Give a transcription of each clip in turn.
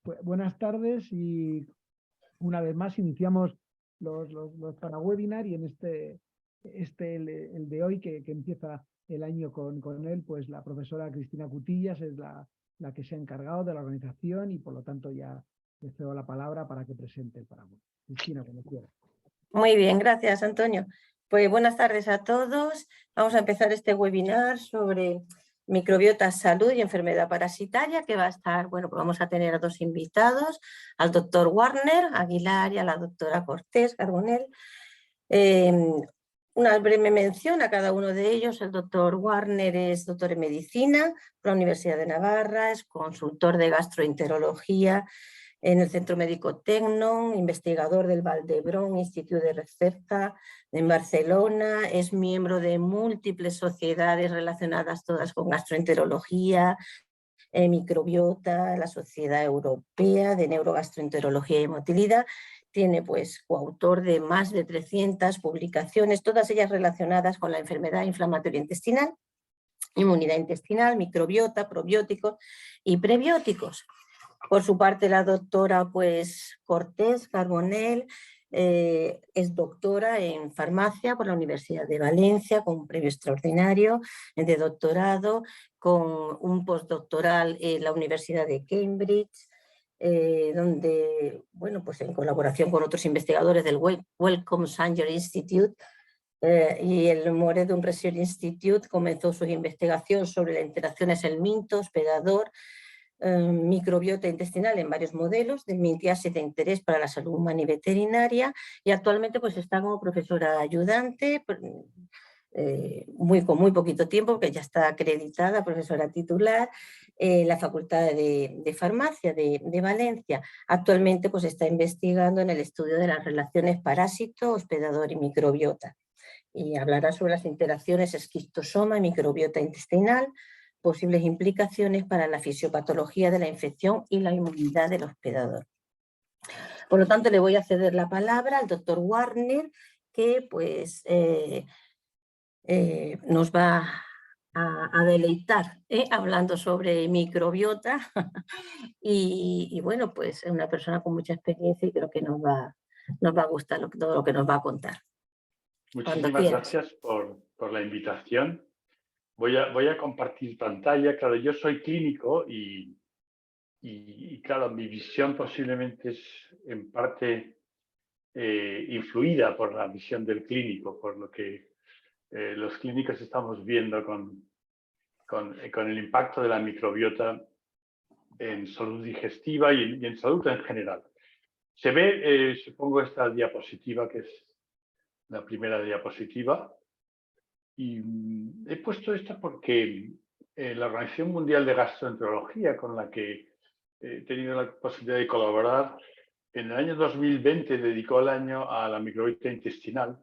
Buenas tardes y una vez más iniciamos los para webinar y en el de hoy que empieza el año con él, pues la profesora Cristina Cutillas es la que se ha encargado de la organización y por lo tanto ya le cedo la palabra para que presente el Paraguay. Cristina, cuando quiera. Muy bien, gracias Antonio. Pues buenas tardes a todos. Vamos a empezar este webinar sobre microbiota, salud y enfermedad parasitaria, que va a estar, bueno, pues vamos a tener a dos invitados, al doctor Warner Aguilar y a la doctora Cortés Carbonell. Una breve mención a cada uno de ellos. El doctor Warner es doctor en medicina por la Universidad de Navarra, es consultor de gastroenterología en el Centro Médico Tecnon, investigador del Vall d'Hebron Instituto de Recerca en Barcelona, es miembro de múltiples sociedades relacionadas todas con gastroenterología, microbiota, la Sociedad Europea de Neurogastroenterología y Motilidad. Tiene pues coautor de más de 300 publicaciones, todas ellas relacionadas con la enfermedad inflamatoria intestinal, inmunidad intestinal, microbiota, probióticos y prebióticos. Por su parte, la doctora pues, Cortés Carbonell es doctora en farmacia por la Universidad de Valencia, con un premio extraordinario de doctorado, con un postdoctoral en la Universidad de Cambridge, donde, bueno, pues en colaboración con otros investigadores del Wellcome Sanger Institute y el Moredun Research Institute, comenzó su investigación sobre las interacciones en minto, hospedador, microbiota intestinal en varios modelos de mitiasis de interés para la salud humana y veterinaria, y actualmente pues está como profesora ayudante con muy poquito tiempo, porque ya está acreditada profesora titular en la Facultad de Farmacia de Valencia. Actualmente pues está investigando en el estudio de las relaciones parásito, hospedador y microbiota, y hablará sobre las interacciones esquistosoma y microbiota intestinal, posibles implicaciones para la fisiopatología de la infección y la inmunidad del hospedador. Por lo tanto, le voy a ceder la palabra al doctor Warner, que pues, nos va a deleitar hablando sobre microbiota y bueno, pues es una persona con mucha experiencia y creo que nos va a gustar todo lo que nos va a contar. Muchísimas gracias por la invitación. Voy a compartir pantalla. Claro, yo soy clínico y claro, mi visión posiblemente es en parte influida por la visión del clínico, por lo que los clínicos estamos viendo con el impacto de la microbiota en salud digestiva y en salud en general. Se ve, supongo, esta diapositiva, que es la primera diapositiva. Y he puesto esta porque la Organización Mundial de Gastroenterología, con la que he tenido la posibilidad de colaborar, en el año 2020 dedicó el año a la microbiota intestinal,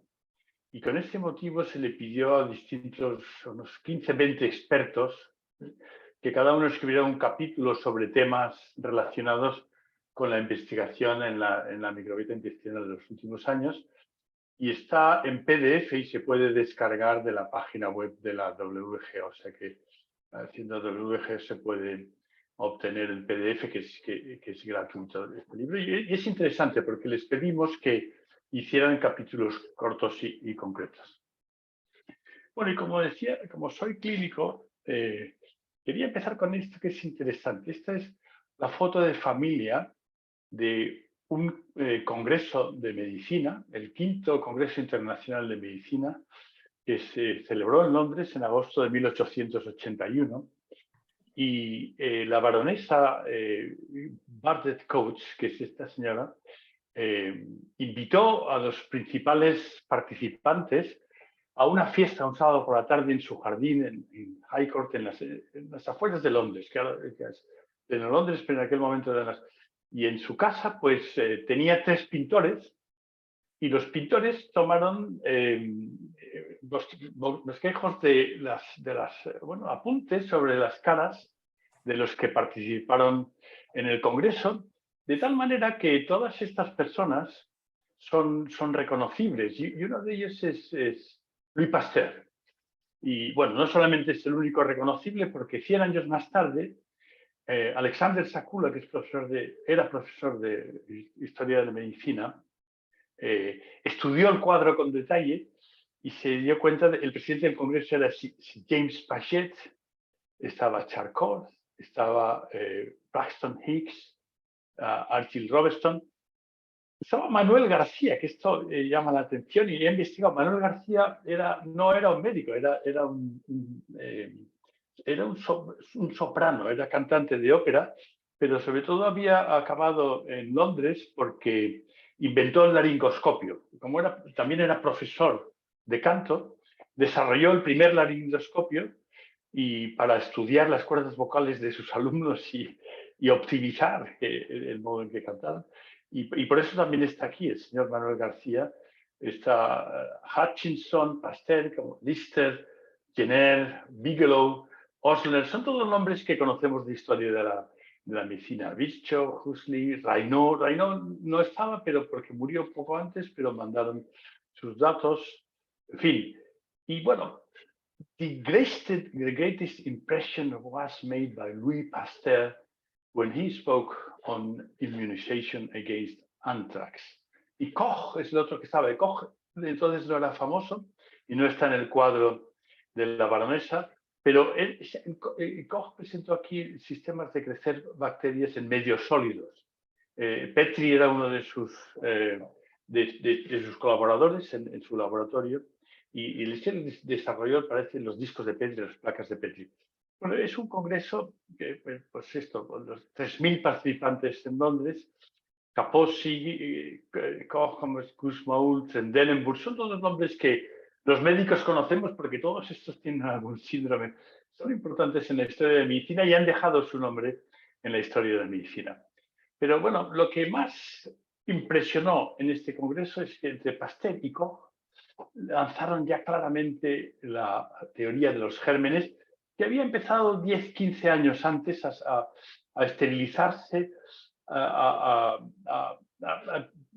y con este motivo se le pidió a unos 15-20 expertos, que cada uno escribiera un capítulo sobre temas relacionados con la investigación en la microbiota intestinal de los últimos años. Y está en PDF y se puede descargar de la página web de la WGO. O sea que haciendo WGO se puede obtener el PDF, que es gratuito, este libro. Y es interesante porque les pedimos que hicieran capítulos cortos y concretos. Bueno, y como decía, como soy clínico, quería empezar con esto que es interesante. Esta es la foto de familia de un congreso de medicina, el 5º Congreso Internacional de Medicina, que se celebró en Londres en agosto de 1881. Y la baronesa Burdett Coutts, que es esta señora, invitó a los principales participantes a una fiesta un sábado por la tarde en su jardín en High Court, en las afueras de Londres, que es en Londres, pero en aquel momento eran las... Y en su casa, pues, tenía 3 pintores, y los pintores tomaron bosquejos de bueno, apuntes sobre las caras de los que participaron en el Congreso, de tal manera que todas estas personas son reconocibles. Y uno de ellos es Louis Pasteur. Y bueno, no solamente es el único reconocible, porque 100 años más tarde, Alexander Sakula, que era profesor de Historia de la Medicina, estudió el cuadro con detalle y se dio cuenta el presidente del Congreso era James Paget, estaba Charcot, estaba Braxton Hicks, Archie Robertson, estaba Manuel García, que esto llama la atención y he investigado. Manuel García no era un médico, era un soprano, era cantante de ópera, pero sobre todo había acabado en Londres porque inventó el laringoscopio. Como también era profesor de canto, desarrolló el primer laringoscopio y para estudiar las cuerdas vocales de sus alumnos y optimizar el modo en que cantaban. Y por eso también está aquí el señor Manuel García. Está Hutchinson, Pasteur, como Lister, Jenner, Bigelow, Osler, son todos nombres que conocemos de historia de la medicina. Virchow, Huxley, Raynaud. Raynaud no estaba, pero porque murió poco antes, pero mandaron sus datos. En fin. Y bueno, the greatest impression was made by Louis Pasteur when he spoke on immunization against anthrax. Y Koch es el otro que sabe. Koch entonces no era famoso y no está en el cuadro de la baronesa, pero Koch presentó aquí sistemas de crecer bacterias en medios sólidos. Petri era uno de sus colaboradores en su laboratorio y Lister desarrolló, parece, los discos de Petri, las placas de Petri. Bueno, es un congreso que, pues esto, con los 3.000 participantes en Londres, Kaposi, Koch, Kussmaul, Trendelenburg, son todos nombres que los médicos conocemos porque todos estos tienen algún síndrome. Son importantes en la historia de la medicina y han dejado su nombre en la historia de la medicina. Pero bueno, lo que más impresionó en este congreso es que entre Pasteur y Koch lanzaron ya claramente la teoría de los gérmenes, que había empezado 10-15 años antes a esterilizarse, a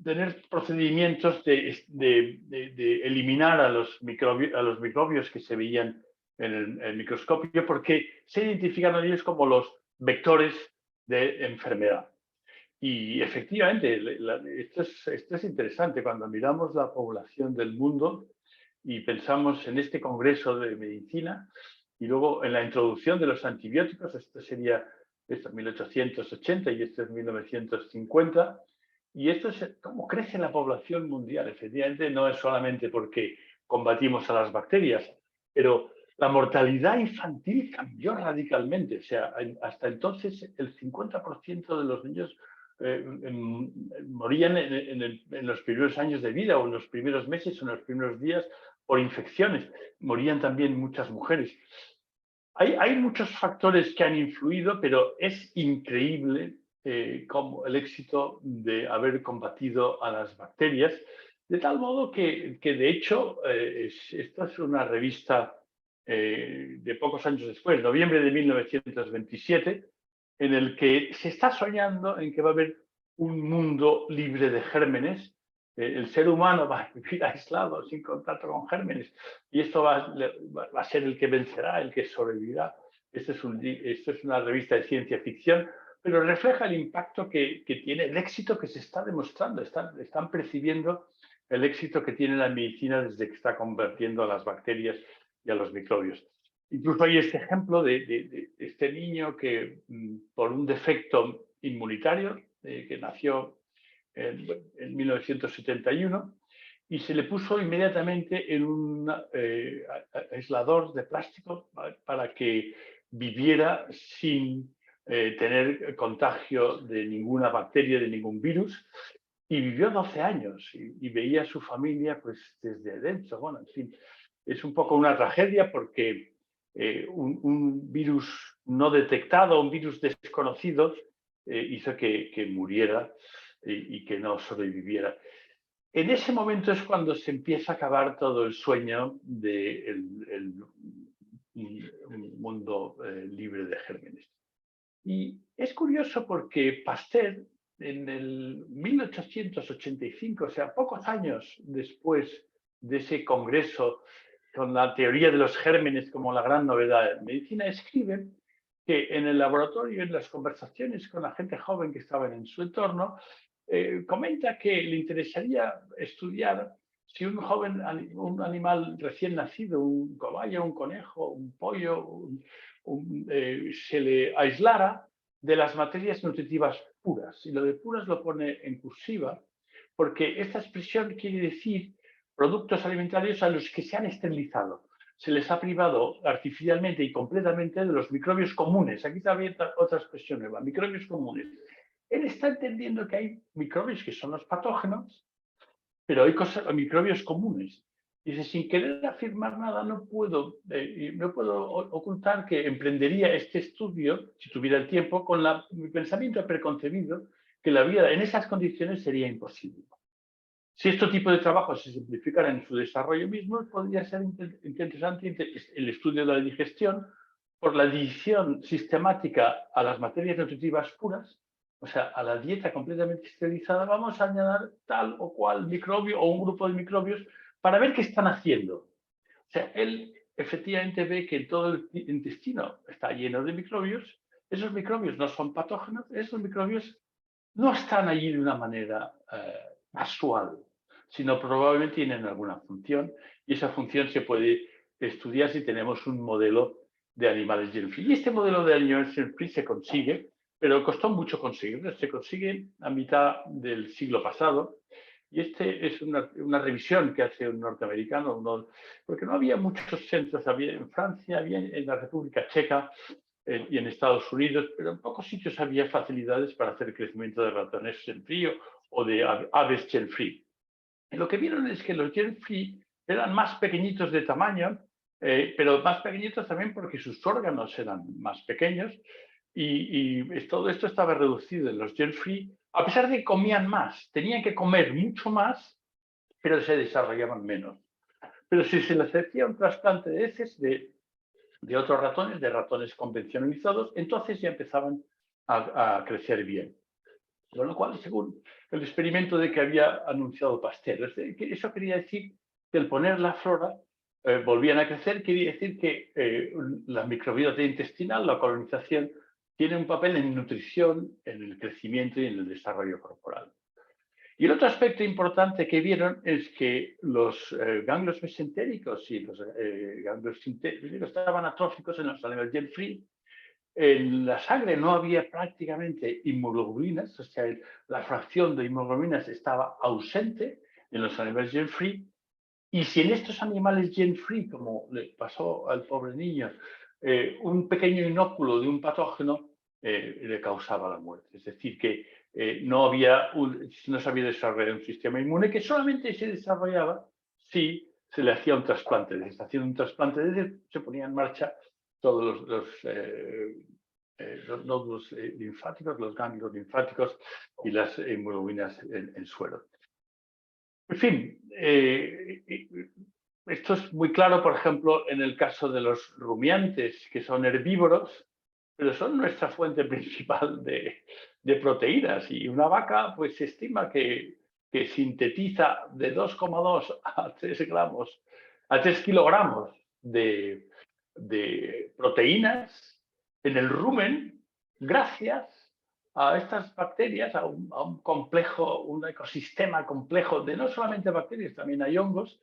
tener procedimientos de eliminar a los microbios que se veían en el microscopio, porque se identifican ellos como los vectores de enfermedad. Y efectivamente, esto es interesante. Cuando miramos la población del mundo y pensamos en este congreso de medicina y luego en la introducción de los antibióticos, esto sería 1880 y esto es 1950, y esto es cómo crece la población mundial. Efectivamente, no es solamente porque combatimos a las bacterias, pero la mortalidad infantil cambió radicalmente. O sea, hasta entonces el 50% de los niños morían en los primeros años de vida o en los primeros meses o en los primeros días por infecciones. Morían también muchas mujeres. Hay muchos factores que han influido, pero es increíble como el éxito de haber combatido a las bacterias, de tal modo que de hecho, esta es una revista de pocos años después, noviembre de 1927, en el que se está soñando en que va a haber un mundo libre de gérmenes. El ser humano va a vivir aislado, sin contacto con gérmenes, y esto va a ser el que vencerá, el que sobrevivirá. Esto es una revista de ciencia ficción, pero refleja el impacto que tiene, el éxito que se está demostrando. Están percibiendo el éxito que tiene la medicina desde que está combatiendo a las bacterias y a los microbios. Incluso hay este ejemplo de este niño que por un defecto inmunitario que nació en 1971 y se le puso inmediatamente en un aislador de plástico para que viviera sin tener contagio de ninguna bacteria, de ningún virus, y vivió 12 años y veía a su familia pues desde dentro. Bueno, en fin, es un poco una tragedia porque un virus no detectado, un virus desconocido, hizo que muriera y que no sobreviviera. En ese momento es cuando se empieza a acabar todo el sueño de un mundo libre de gérmenes. Y es curioso porque Pasteur, en el 1885, o sea, pocos años después de ese congreso con la teoría de los gérmenes como la gran novedad en medicina, escribe que en el laboratorio, en las conversaciones con la gente joven que estaba en su entorno, comenta que le interesaría estudiar si un joven, un animal recién nacido, un caballo, un conejo, un pollo, se le aislara de las materias nutritivas puras. Y lo de puras lo pone en cursiva, porque esta expresión quiere decir productos alimentarios a los que se han esterilizado. Se les ha privado artificialmente y completamente de los microbios comunes. Aquí también otra expresión nueva, microbios comunes. Él está entendiendo que hay microbios que son los patógenos, pero hay microbios comunes. Dice, sin querer afirmar nada, no puedo ocultar que emprendería este estudio, si tuviera el tiempo, con mi pensamiento preconcebido que la vida en esas condiciones sería imposible. Si este tipo de trabajos se simplificaran en su desarrollo mismo, podría ser interesante el estudio de la digestión por la adición sistemática a las materias nutritivas puras, o sea, a la dieta completamente esterilizada, vamos a añadir tal o cual microbio o un grupo de microbios para ver qué están haciendo. O sea, él efectivamente ve que todo el intestino está lleno de microbios, esos microbios no son patógenos, esos microbios no están allí de una manera casual, sino probablemente tienen alguna función, y esa función se puede estudiar si tenemos un modelo de animales germ-free. Y este modelo de animales germ-free se consigue, pero costó mucho conseguirlo. Se consigue a mitad del siglo pasado, y este es una revisión que hace un norteamericano, porque no había muchos centros, había en Francia, había en la República Checa, y en Estados Unidos, pero en pocos sitios había facilidades para hacer el crecimiento de ratones germ-free o de aves germ-free. Y lo que vieron es que los germ-free eran más pequeñitos de tamaño, pero más pequeñitos también porque sus órganos eran más pequeños, y todo esto estaba reducido en los germ-free, a pesar de que comían más, tenían que comer mucho más, pero se desarrollaban menos. Pero si se les hacía un trasplante de heces de otros ratones, de ratones convencionalizados, entonces ya empezaban a crecer bien. Con lo cual, según el experimento de que había anunciado Pasteur, eso quería decir que el poner la flora volvían a crecer, quería decir que la microbiota intestinal, la colonización, tiene un papel en nutrición, en el crecimiento y en el desarrollo corporal. Y el otro aspecto importante que vieron es que los ganglios mesentéricos y los ganglios sintéricos estaban atróficos en los animales germ-free. En la sangre no había prácticamente inmunoglobulinas, o sea, la fracción de inmunoglobulinas estaba ausente en los animales germ-free. Y si en estos animales germ-free, como le pasó al pobre niño, un pequeño inóculo de un patógeno le causaba la muerte. Es decir, que no se había desarrollado un sistema inmune que solamente se desarrollaba si se le hacía un trasplante. Se hacía un trasplante, es decir, se ponía en marcha todos los nódulos linfáticos, los ganglios linfáticos y las inmunoglobulinas en suero. En fin, esto es muy claro, por ejemplo, en el caso de los rumiantes, que son herbívoros, pero son nuestra fuente principal de proteínas. Y una vaca, pues se estima que sintetiza de 2,2 a 3 gramos, a 3 kilogramos de proteínas en el rumen, gracias a estas bacterias, a un complejo, un ecosistema complejo de no solamente bacterias, también hay hongos,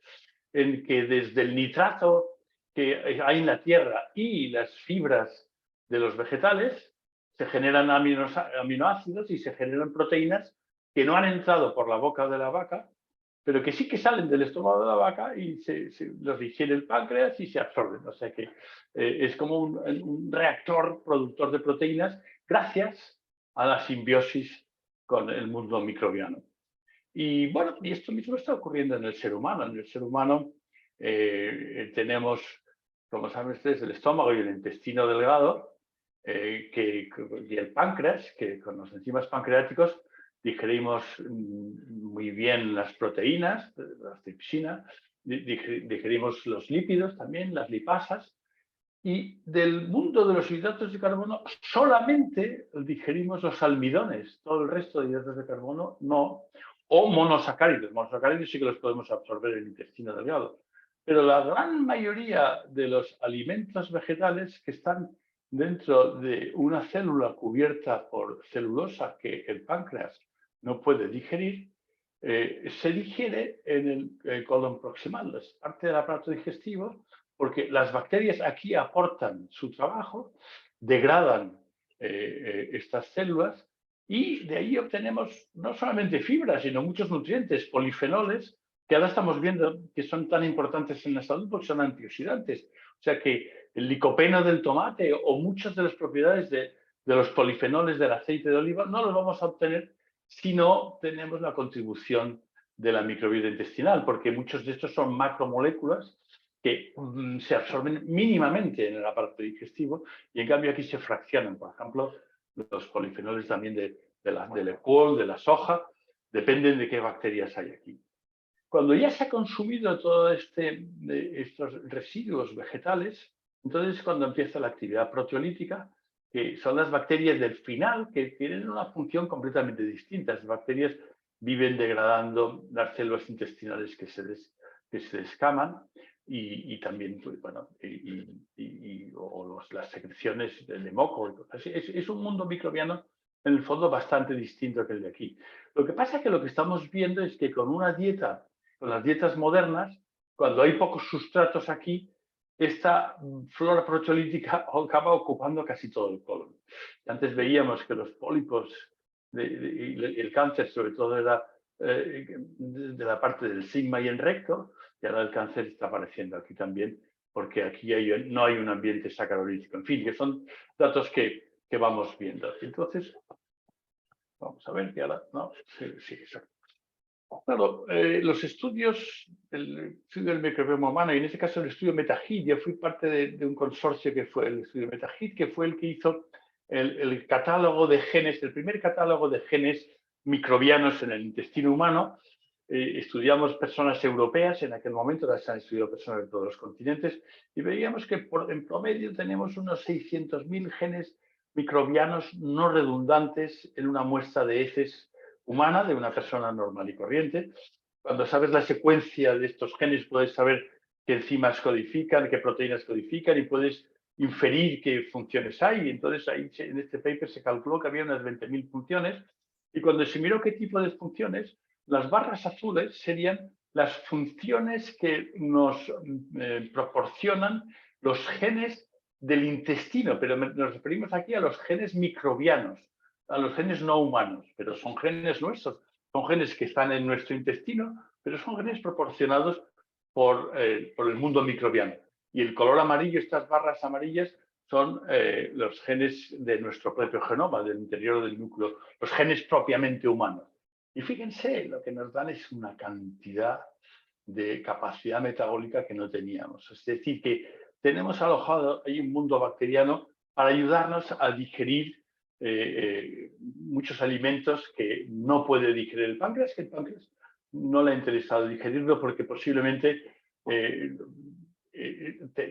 en que desde el nitrato que hay en la tierra y las fibras de los vegetales se generan aminoácidos y se generan proteínas que no han entrado por la boca de la vaca, pero que sí que salen del estómago de la vaca y los digiere el páncreas y se absorben. O sea que es como un reactor productor de proteínas gracias a la simbiosis con el mundo microbiano. Y bueno, y esto mismo está ocurriendo en el ser humano. En el ser humano tenemos, como saben ustedes, el estómago y el intestino delgado y el páncreas, que con los enzimas pancreáticos digerimos muy bien las proteínas, la tripsina, digerimos los lípidos también, las lipasas, y del mundo de los hidratos de carbono solamente digerimos los almidones, todo el resto de hidratos de carbono no, o monosacáridos. Monosacáridos sí que los podemos absorber en el intestino delgado, pero la gran mayoría de los alimentos vegetales que están dentro de una célula cubierta por celulosa que el páncreas no puede digerir, se digiere en el colon proximal, es parte del aparato digestivo, porque las bacterias aquí aportan su trabajo, degradan estas células y de ahí obtenemos no solamente fibra, sino muchos nutrientes, polifenoles, que ahora estamos viendo que son tan importantes en la salud porque son antioxidantes. O sea que el licopeno del tomate o muchas de las propiedades de los polifenoles del aceite de oliva no los vamos a obtener si no tenemos la contribución de la microbiota intestinal, porque muchos de estos son macromoléculas que se absorben mínimamente en el aparato digestivo y en cambio aquí se fraccionan. Por ejemplo, los polifenoles también del col, de la soja, dependen de qué bacterias hay aquí. Cuando ya se ha consumido todo estos residuos vegetales, entonces es cuando empieza la actividad proteolítica, que son las bacterias del final, que tienen una función completamente distinta. Las bacterias viven degradando las células intestinales que se descaman y también, pues, bueno, las secreciones de moco. Es un mundo microbiano, en el fondo, bastante distinto que el de aquí. Lo que pasa es que lo que estamos viendo es que con las dietas modernas, cuando hay pocos sustratos aquí, esta flora proteolítica acaba ocupando casi todo el colon. Antes veíamos que los pólipos y el cáncer, sobre todo, era de la parte del sigma y el recto, y ahora el cáncer está apareciendo aquí también, porque aquí no hay un ambiente sacarolítico. En fin, que son datos que vamos viendo. Entonces, vamos a ver que ahora, no, sí, exacto. Claro, los estudios, el estudio del microbioma humano, y en este caso el estudio MetaHit, yo fui parte de un consorcio que fue el estudio MetaHit, que fue el que hizo el catálogo de genes, el primer catálogo de genes microbianos en el intestino humano. Estudiamos personas europeas, en aquel momento se han estudiado personas de todos los continentes, y veíamos que en promedio tenemos unos 600.000 genes microbianos no redundantes en una muestra de heces humana de una persona normal y corriente. Cuando sabes la secuencia de estos genes, puedes saber qué enzimas codifican, qué proteínas codifican y puedes inferir qué funciones hay. Entonces, ahí en este paper se calculó que había unas 20.000 funciones y cuando se miró qué tipo de funciones, las barras azules serían las funciones que nos proporcionan los genes del intestino, pero nos referimos aquí a los genes microbianos, a los genes no humanos, pero son genes nuestros, son genes que están en nuestro intestino, pero son genes proporcionados por el mundo microbiano. Y el color amarillo, estas barras amarillas, son los genes de nuestro propio genoma, del interior del núcleo, los genes propiamente humanos. Y fíjense, lo que nos dan es una cantidad de capacidad metabólica que no teníamos. Es decir, que tenemos alojado ahí un mundo bacteriano para ayudarnos a digerir muchos alimentos que no puede digerir el páncreas, que el páncreas no le ha interesado digerirlo porque posiblemente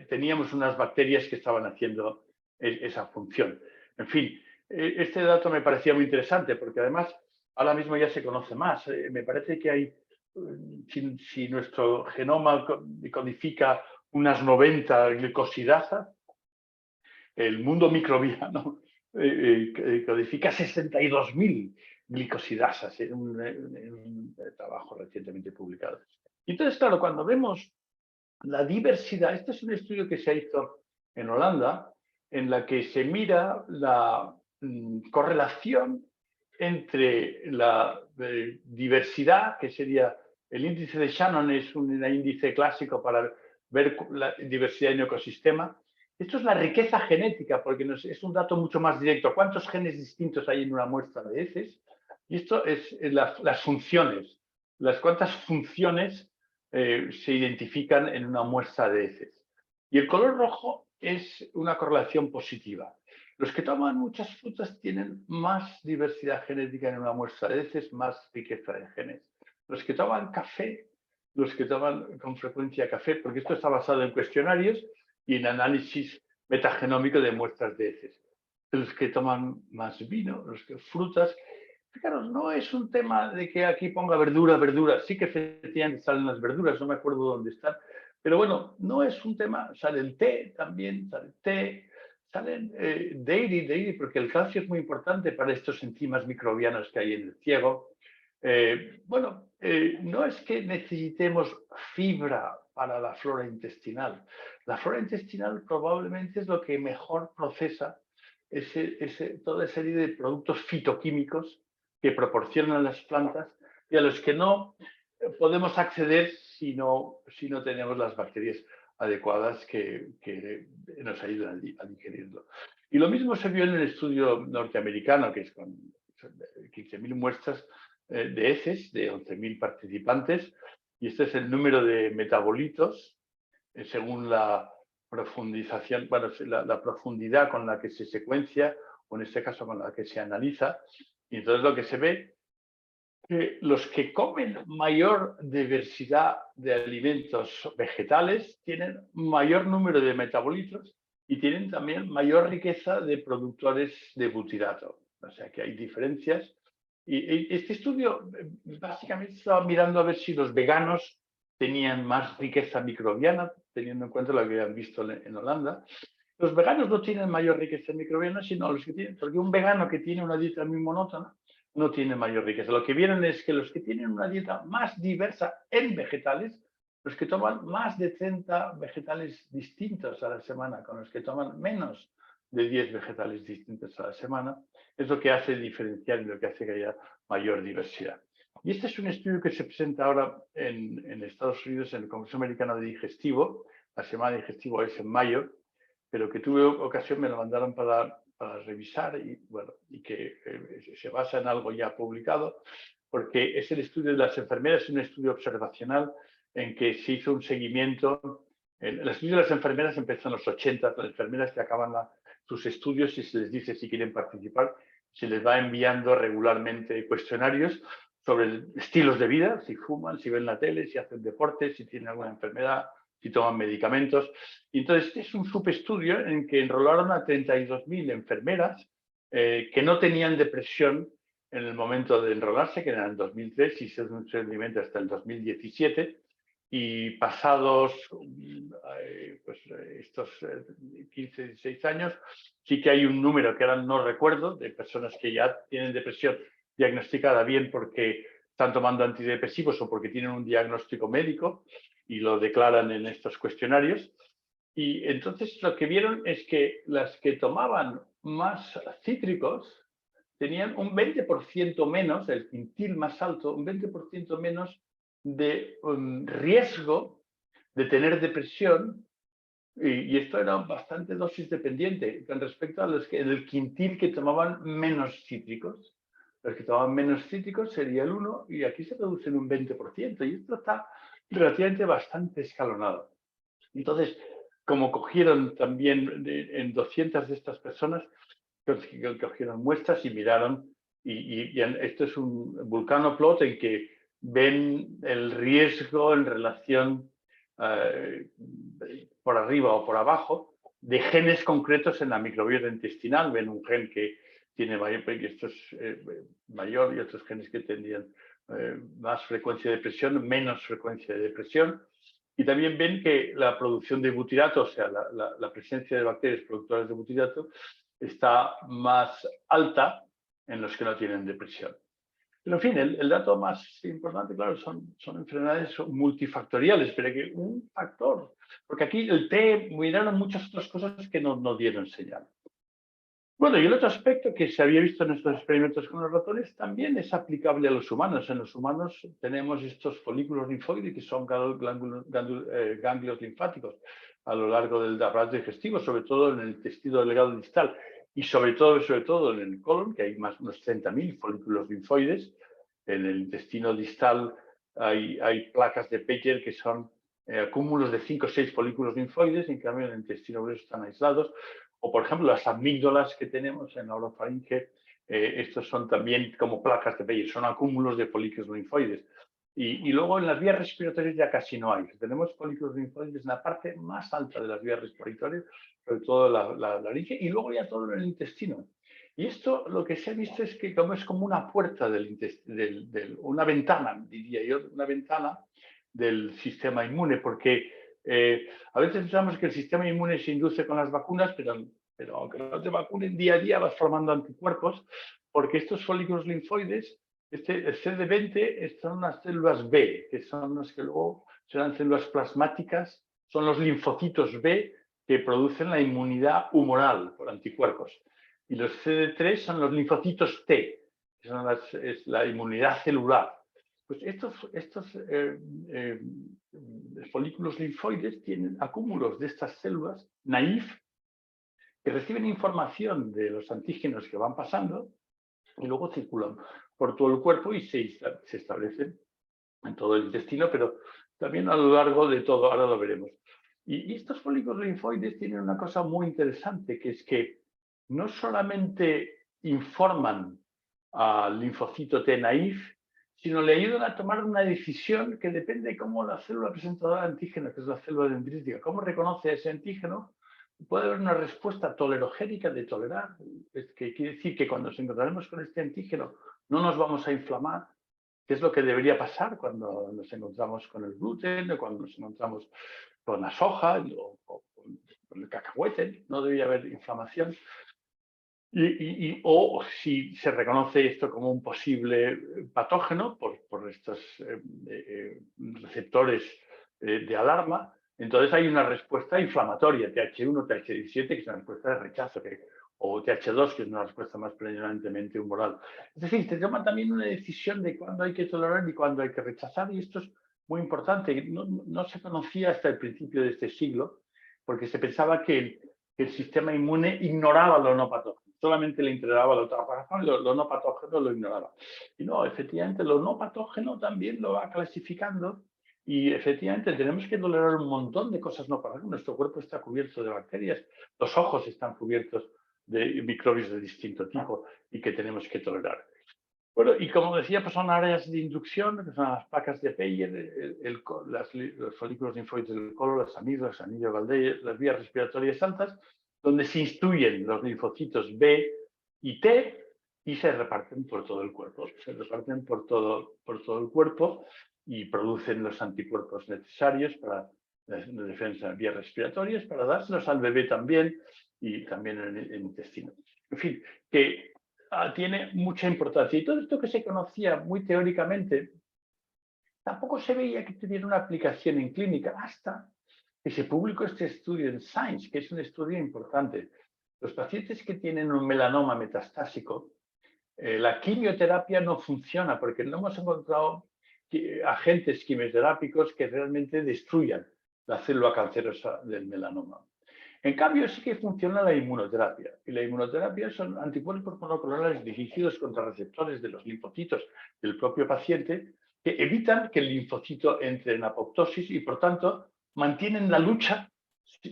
teníamos unas bacterias que estaban haciendo esa función. En fin, este dato me parecía muy interesante porque además ahora mismo ya se conoce más. Me parece que hay, si nuestro genoma codifica unas 90 glicosidasas, el mundo microbiano codifica 62.000 glicosidasas en un trabajo recientemente publicado. Entonces, claro, cuando vemos la diversidad, este es un estudio que se hizo en Holanda, en la que se mira la correlación entre la diversidad, que sería el índice de Shannon, es un índice clásico para ver la diversidad en un ecosistema. Esto es la riqueza genética, porque es un dato mucho más directo. ¿Cuántos genes distintos hay en una muestra de heces? Y esto es las funciones, cuántas funciones se identifican en una muestra de heces. Y el color rojo es una correlación positiva. Los que toman muchas frutas tienen más diversidad genética en una muestra de heces, más riqueza de genes. Los que toman café, los que toman con frecuencia café, porque esto está basado en cuestionarios y en análisis metagenómico de muestras de heces. Los que toman más vino, los que frutas. Fijaros, no es un tema de que aquí ponga verdura. Sí que efectivamente salen las verduras, no me acuerdo dónde están. Pero bueno, no es un tema, sale el té también, sale el té, salen daily, porque el calcio es muy importante para estos enzimas microbianos que hay en el ciego. No es que necesitemos fibra para la flora intestinal. La flora intestinal probablemente es lo que mejor procesa toda serie de productos fitoquímicos que proporcionan las plantas y a los que no podemos acceder si no tenemos las bacterias adecuadas que nos ayudan a digerirlo. Y lo mismo se vio en el estudio norteamericano, que es con 15.000 muestras de heces de 11.000 participantes, y este es el número de metabolitos según la profundización, la profundidad con la que se secuencia, o en este caso con la que se analiza. Y entonces lo que se ve que los que comen mayor diversidad de alimentos vegetales tienen mayor número de metabolitos y tienen también mayor riqueza de productores de butirato. O sea que hay diferencias. Y este estudio básicamente estaba mirando a ver si los veganos tenían más riqueza microbiana, teniendo en cuenta lo que habían visto en Holanda. Los veganos no tienen mayor riqueza microbiana, sino los que tienen, porque un vegano que tiene una dieta muy monótona no tiene mayor riqueza. Lo que vieron es que los que tienen una dieta más diversa en vegetales, los que toman más de 30 vegetales distintos a la semana, con los que toman menos de 10 vegetales distintos a la semana, es lo que hace diferenciar y lo que hace que haya mayor diversidad. Y este es un estudio que se presenta ahora en Estados Unidos en el Congreso Americano de Digestivo. La semana de digestivo es en mayo, pero que tuve ocasión, me lo mandaron para revisar y que se basa en algo ya publicado, porque es el estudio de las enfermeras, es un estudio observacional en que se hizo un seguimiento. El estudio de las enfermeras empezó en los 80, las enfermeras que acaban sus estudios y se les dice si quieren participar, se les va enviando regularmente cuestionarios sobre estilos de vida, si fuman, si ven la tele, si hacen deporte, si tienen alguna enfermedad, si toman medicamentos. Y entonces es un subestudio en que enrolaron a 32.000 enfermeras que no tenían depresión en el momento de enrolarse, que era en el 2003 y se dio un seguimiento hasta el 2017. Y pasados estos 15, 16 años, sí que hay un número que ahora no recuerdo, de personas que ya tienen depresión diagnosticada, bien porque están tomando antidepresivos o porque tienen un diagnóstico médico y lo declaran en estos cuestionarios. Y entonces lo que vieron es que las que tomaban más cítricos tenían un 20% menos, el quintil más alto, un 20% menos de riesgo de tener depresión, y esto era bastante dosis dependiente con respecto a los que en el quintil que tomaban menos cítricos. Los que tomaban menos cítricos sería el 1 y aquí se reduce en un 20%, y esto está relativamente bastante escalonado. Entonces, como cogieron también en 200 de estas personas, cogieron muestras y miraron, y esto es un vulcanoplot en que ven el riesgo en relación por arriba o por abajo de genes concretos en la microbiota intestinal. Ven un gen que tiene mayor, que esto es mayor, y otros genes que tendrían más frecuencia de depresión, menos frecuencia de depresión. Y también ven que la producción de butirato, o sea, la presencia de bacterias productoras de butirato, está más alta en los que no tienen depresión. Pero, en fin, el dato más importante, claro, son enfermedades multifactoriales, pero que un factor, porque aquí el té miraron muchas otras cosas que no dieron señal. Bueno, y el otro aspecto que se había visto en estos experimentos con los ratones también es aplicable a los humanos. En los humanos tenemos estos folículos linfoides que son ganglios linfáticos a lo largo del aparato digestivo, sobre todo en el intestino delgado distal y sobre todo en el colon, que hay unos 30.000 folículos linfoides. En el intestino distal hay placas de Peyer que son cúmulos de 5 o 6 folículos linfoides, en cambio en el intestino grueso están aislados. O, por ejemplo, las amígdalas que tenemos en la orofaringe, estos son también como placas de Peyer, son acúmulos de folículos linfoides. Y luego en las vías respiratorias ya casi no hay. Tenemos folículos linfoides en la parte más alta de las vías respiratorias, sobre todo la laringe, y luego ya todo en el intestino. Y esto lo que se ha visto es que es como una puerta una ventana, diría yo, una ventana del sistema inmune, porque a veces pensamos que el sistema inmune se induce con las vacunas, pero pero aunque no te vacunen día a día vas formando anticuerpos, porque estos folículos linfoides, el CD20 son unas células B, que son las que luego serán células plasmáticas, son los linfocitos B que producen la inmunidad humoral por anticuerpos. Y los CD3 son los linfocitos T, que son es la inmunidad celular. Pues estos folículos linfoides tienen acúmulos de estas células naïf que reciben información de los antígenos que van pasando y luego circulan por todo el cuerpo y se establecen en todo el intestino, pero también a lo largo de todo, ahora lo veremos. Y estos folículos linfoides tienen una cosa muy interesante, que es que no solamente informan al linfocito T naïf, sino le ayudan a tomar una decisión que depende de cómo la célula presentadora de antígeno, que es la célula dendrítica, cómo reconoce ese antígeno. Puede haber una respuesta tolerogénica de tolerar, que quiere decir que cuando nos encontraremos con este antígeno no nos vamos a inflamar, que es lo que debería pasar cuando nos encontramos con el gluten o cuando nos encontramos con la soja o con el cacahuete, no debería haber inflamación. O si se reconoce esto como un posible patógeno por estos receptores de alarma, entonces hay una respuesta inflamatoria, TH1, TH17, que es una respuesta de rechazo, o TH2, que es una respuesta más predominantemente humoral. Es decir, se toma también una decisión de cuándo hay que tolerar y cuándo hay que rechazar, y esto es muy importante. No se conocía hasta el principio de este siglo, porque se pensaba que el sistema inmune ignoraba lo no patógeno. Solamente le integraba lo patógeno y lo no patógeno lo ignoraba. Y no, efectivamente, lo no patógeno también lo va clasificando y efectivamente tenemos que tolerar un montón de cosas no patógenas. Nuestro cuerpo está cubierto de bacterias, los ojos están cubiertos de microbios de distinto tipo y que tenemos que tolerar. Bueno, y como decía, pues son áreas de inducción, que son las placas de Peyer, los folículos linfoides del colon, las amígdalas, anillo Galde, las vías respiratorias altas, donde se instruyen los linfocitos B y T y se reparten por todo el cuerpo. Se reparten por todo el cuerpo y producen los anticuerpos necesarios para la defensa de vías respiratorias, para dárselos al bebé también y también en el intestino. En fin, que tiene mucha importancia. Y todo esto que se conocía muy teóricamente, tampoco se veía que tuviera una aplicación en clínica hasta que se publicó este estudio en Science, que es un estudio importante. Los pacientes que tienen un melanoma metastásico, la quimioterapia no funciona porque no hemos encontrado agentes quimioterápicos que realmente destruyan la célula cancerosa del melanoma. En cambio, sí que funciona la inmunoterapia. Y la inmunoterapia son anticuerpos monoclonales dirigidos contra receptores de los linfocitos del propio paciente que evitan que el linfocito entre en apoptosis y, por tanto, mantienen la lucha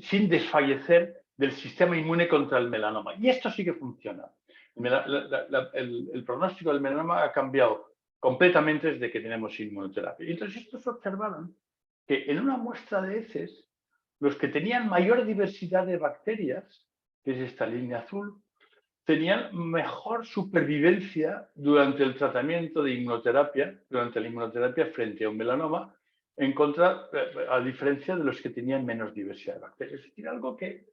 sin desfallecer del sistema inmune contra el melanoma. Y esto sí que funciona. El pronóstico del melanoma ha cambiado completamente desde que tenemos inmunoterapia. Y entonces estos observaron que en una muestra de heces, los que tenían mayor diversidad de bacterias, que es esta línea azul, tenían mejor supervivencia durante el tratamiento de inmunoterapia, durante la inmunoterapia frente a un melanoma, a diferencia de los que tenían menos diversidad de bacterias. Es decir, algo que,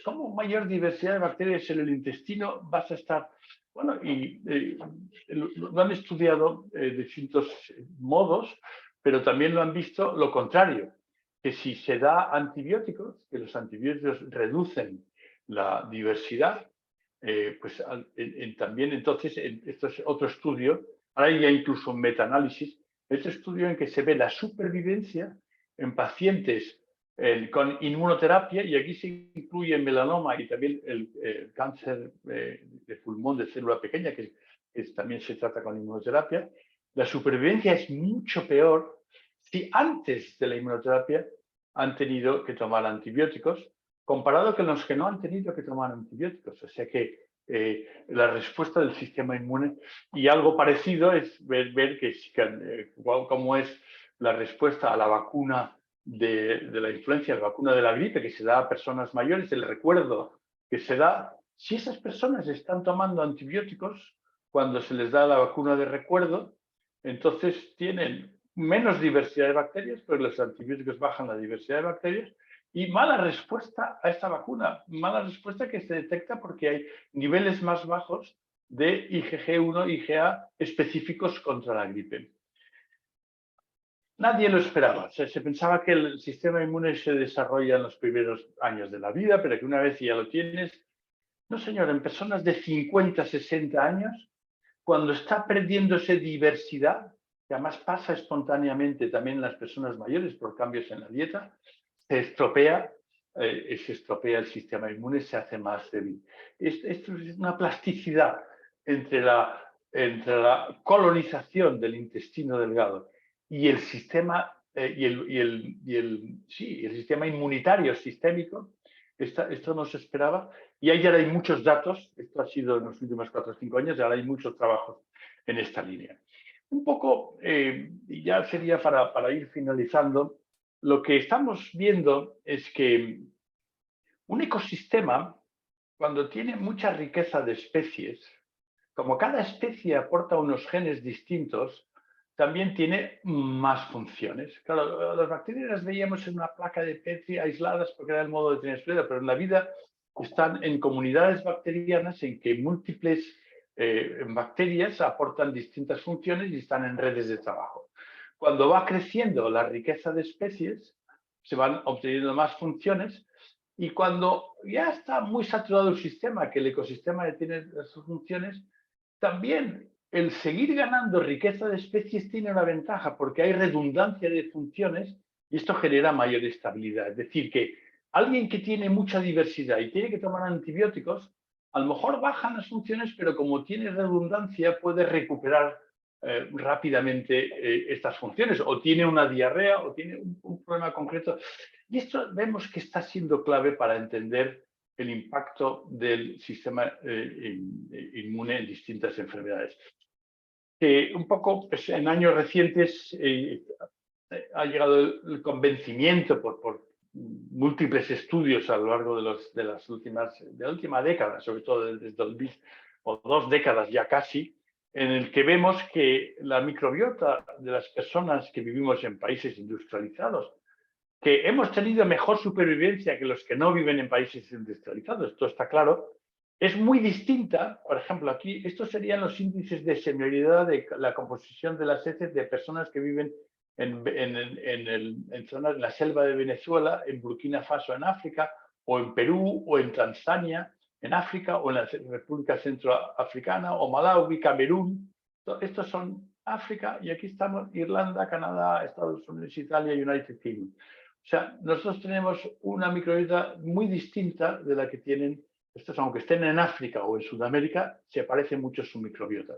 como mayor diversidad de bacterias en el intestino, vas a estar... Bueno, y lo han estudiado de distintos modos, pero también lo han visto lo contrario, que si se da antibióticos, que los antibióticos reducen la diversidad, pues también entonces, esto es otro estudio, ahora hay ya incluso un metaanálisis, este estudio en que se ve la supervivencia en pacientes con inmunoterapia, y aquí se incluye melanoma y también el cáncer de pulmón de célula pequeña, que también se trata con inmunoterapia. La supervivencia es mucho peor si antes de la inmunoterapia han tenido que tomar antibióticos, comparado con los que no han tenido que tomar antibióticos. O sea que la respuesta del sistema inmune, y algo parecido es ver cómo es la respuesta a la vacuna de la influenza, la vacuna de la gripe que se da a personas mayores, el recuerdo que se da, si esas personas están tomando antibióticos cuando se les da la vacuna de recuerdo, entonces tienen menos diversidad de bacterias, porque los antibióticos bajan la diversidad de bacterias, Y mala respuesta a esta vacuna, mala respuesta que se detecta porque hay niveles más bajos de IgG1 y IgA específicos contra la gripe. Nadie lo esperaba. Se pensaba que el sistema inmune se desarrolla en los primeros años de la vida, pero que una vez ya lo tienes... No, señor, en personas de 50, 60 años, cuando está perdiéndose diversidad, que además pasa espontáneamente también en las personas mayores por cambios en la dieta, se estropea el sistema inmune, se hace más débil. Esto es una plasticidad entre la colonización del intestino delgado y el sistema, el sistema inmunitario sistémico. Esto no se esperaba. Y ahí ya hay muchos datos, esto ha sido en los últimos 4 o 5 años, y ahora hay muchos trabajos en esta línea. Un poco, y ya sería para ir finalizando, lo que estamos viendo es que un ecosistema, cuando tiene mucha riqueza de especies, como cada especie aporta unos genes distintos, también tiene más funciones. Claro, las bacterias las veíamos en una placa de Petri aisladas porque era el modo de tener su vida, pero en la vida están en comunidades bacterianas en que múltiples bacterias aportan distintas funciones y están en redes de trabajo. Cuando va creciendo la riqueza de especies, se van obteniendo más funciones y cuando ya está muy saturado el sistema, que el ecosistema ya tiene sus funciones, también el seguir ganando riqueza de especies tiene una ventaja porque hay redundancia de funciones y esto genera mayor estabilidad. Es decir, que alguien que tiene mucha diversidad y tiene que tomar antibióticos, a lo mejor bajan las funciones, pero como tiene redundancia puede recuperar rápidamente estas funciones, o tiene una diarrea o tiene un problema concreto. Y esto vemos que está siendo clave para entender el impacto del sistema inmune en distintas enfermedades. Un poco pues, en años recientes ha llegado el convencimiento por múltiples estudios a lo largo de la última década, sobre todo desde 2000 o 2 décadas ya casi, en el que vemos que la microbiota de las personas que vivimos en países industrializados, que hemos tenido mejor supervivencia que los que no viven en países industrializados, esto está claro, es muy distinta. Por ejemplo, aquí estos serían los índices de senioridad de la composición de las heces de personas que viven en zonas de la selva de Venezuela, en Burkina Faso en África, o en Perú, o en Tanzania en África, o en la República Centroafricana, o Malawi, Camerún. Estos son África, y aquí estamos Irlanda, Canadá, Estados Unidos, Italia y United Kingdom. O sea, nosotros tenemos una microbiota muy distinta de la que tienen estos, aunque estén en África o en Sudamérica, se parece mucho su microbiota.